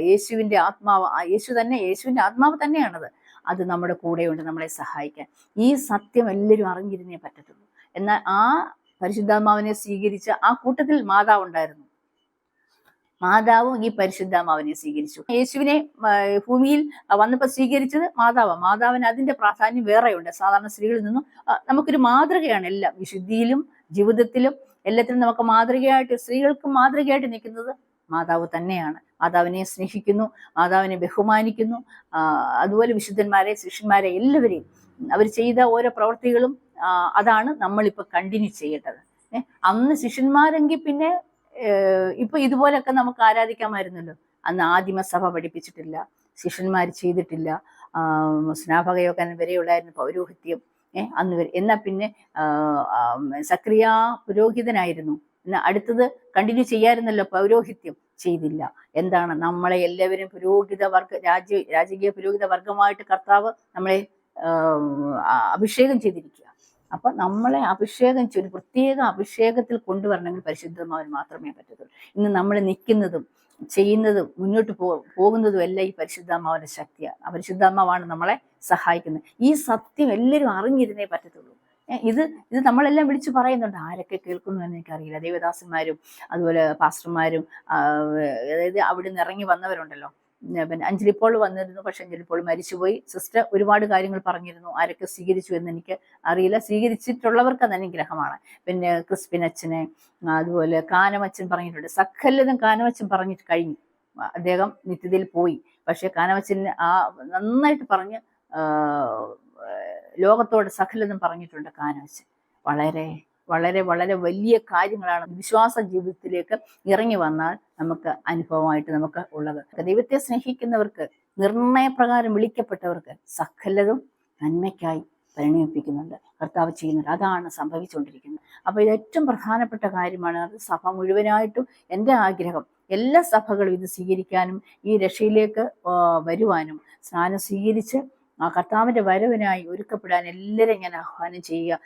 യേശുവിന്റെ ആത്മാവ്, യേശുവിന്റെ ആത്മാവ് തന്നെയാണത്. അത് നമ്മുടെ കൂടെയുണ്ട് നമ്മളെ സഹായിക്കാൻ. ഈ സത്യം എല്ലാവരും അറിഞ്ഞിരുന്നേ പറ്റത്തുള്ളൂ. എന്നാൽ ആ പരിശുദ്ധാത്മാവിനെ സ്വീകരിച്ച ആ കൂട്ടത്തിൽ മാതാവ് ഉണ്ടായിരുന്നു. മാതാവും ഈ പരിശുദ്ധാത്മാവിനെ സ്വീകരിച്ചു. യേശുവിനെ ഭൂമിയിൽ വന്നപ്പോൾ സ്വീകരിച്ചത് മാതാവിന് അതിന്റെ പ്രാധാന്യം വേറെയുണ്ട്. സാധാരണ സ്ത്രീകളിൽ നിന്നും നമുക്കൊരു മാതൃകയാണ്. എല്ലാം വിശുദ്ധിയിലും ജീവിതത്തിലും എല്ലാത്തിനും നമുക്ക് മാതൃകയായിട്ട്, സ്ത്രീകൾക്ക് മാതൃകയായിട്ട് നിൽക്കുന്നത് മാതാവ് തന്നെയാണ്. മാതാവിനെ സ്നേഹിക്കുന്നു, മാതാവിനെ ബഹുമാനിക്കുന്നു. അതുപോലെ വിശുദ്ധന്മാരെ, ശിഷ്യന്മാരെ എല്ലാവരെയും അവർ ചെയ്ത ഓരോ പ്രവൃത്തികളും അതാണ് നമ്മളിപ്പോൾ കണ്ടിന്യൂ ചെയ്യേണ്ടത്. അന്ന് ശിഷ്യന്മാരെങ്കിൽ പിന്നെ ഇപ്പൊ ഇതുപോലൊക്കെ നമുക്ക് ആരാധിക്കാമായിരുന്നല്ലോ. അന്ന് ആദിമസഭ പഠിപ്പിച്ചിട്ടില്ല, ശിഷ്യന്മാർ ചെയ്തിട്ടില്ല. സ്നാപകയോഗ്യൻ വരെയുള്ളായിരുന്നു പൗരോഹിത്യം അന്ന് വരെ. എന്നാൽ പിന്നെ സക്രിയ പുരോഹിതനായിരുന്നു. എന്നാൽ അടുത്തത് കണ്ടിന്യൂ ചെയ്യാമായിരുന്നല്ലോ, പൗരോഹിത്യം ചെയ്തില്ല. എന്താണ്, നമ്മളെ എല്ലാവരും രാജകീയ പുരോഹിത വർഗമായിട്ട് കർത്താവ് നമ്മളെ അഭിഷേകം ചെയ്തിരിക്കുക. അപ്പൊ നമ്മളെ അഭിഷേകം ചെയ്ത് പ്രത്യേക അഭിഷേകത്തിൽ കൊണ്ടുവരണമെങ്കിൽ പരിശുദ്ധാത്മാവിന് മാത്രമേ പറ്റത്തുള്ളൂ. ഇന്ന് നമ്മൾ നിൽക്കുന്നതും ചെയ്യുന്നതും മുന്നോട്ട് പോകുന്നതും എല്ലാം ഈ പരിശുദ്ധാത്മാവിന്റെ ശക്തിയാണ്. ആ പരിശുദ്ധാത്മാവാണ് നമ്മളെ സഹായിക്കുന്നത്. ഈ സത്യം എല്ലാവരും അറിഞ്ഞിരുന്നേ പറ്റത്തുള്ളൂ. ഇത് നമ്മളെല്ലാം വിളിച്ചു പറയുന്നുണ്ട്. ആരൊക്കെ കേൾക്കുന്നു എന്ന് എനിക്കറിയില്ല. ദേവദാസന്മാരും അതുപോലെ പാസ്റ്റർമാരും, അതായത് അവിടെ നിന്ന് ഇറങ്ങി വന്നവരുണ്ടല്ലോ. പിന്നെ അഞ്ജലി പോൾ വന്നിരുന്നു, പക്ഷെ അഞ്ജലി പോൾ മരിച്ചുപോയി. സിസ്റ്റർ ഒരുപാട് കാര്യങ്ങൾ പറഞ്ഞിരുന്നു. ആരൊക്കെ സ്വീകരിച്ചു എന്ന് എനിക്ക് അറിയില്ല. സ്വീകരിച്ചിട്ടുള്ളവർക്ക് അത് അനുഗ്രഹമാണ്. പിന്നെ ക്രിസ്പിനച്ഛനെ, അതുപോലെ കാനമച്ചൻ പറഞ്ഞിട്ടുണ്ട്. സകലതും കാനമച്ചൻ പറഞ്ഞിട്ട് കഴിഞ്ഞു. അദ്ദേഹം നിത്യതയിൽ പോയി. പക്ഷെ കാനമച്ചന് നന്നായിട്ട് പറഞ്ഞ് ലോകത്തോട് സകലതും പറഞ്ഞിട്ടുണ്ട് കാനമച്ചൻ. വളരെ വളരെ വളരെ വലിയ കാര്യങ്ങളാണ് വിശ്വാസ ജീവിതത്തിലേക്ക് ഇറങ്ങി വന്നാൽ നമുക്ക് അനുഭവമായിട്ട് നമുക്ക് ഉള്ളത്. ദൈവത്തെ സ്നേഹിക്കുന്നവർക്ക്, നിർണയപ്രകാരം വിളിക്കപ്പെട്ടവർക്ക് സകലതും നന്മയ്ക്കായി പരിണമിപ്പിക്കുന്നുണ്ട്, കർത്താവ് ചെയ്യുന്നുണ്ട്. അതാണ് സംഭവിച്ചുകൊണ്ടിരിക്കുന്നത്. അപ്പോൾ ഇത് ഏറ്റവും പ്രധാനപ്പെട്ട കാര്യമാണ്. അത് സഭ മുഴുവനായിട്ടും എൻ്റെ ആഗ്രഹം, എല്ലാ സഭകളും ഇത് സ്വീകരിക്കാനും ഈ രക്ഷയിലേക്ക് വരുവാനും സ്നാനം സ്വീകരിച്ച് ആ കർത്താവിൻ്റെ വരവിനായി ഒരുക്കപ്പെടാൻ എല്ലാവരെയും ഞാൻ ആഹ്വാനം ചെയ്യുക.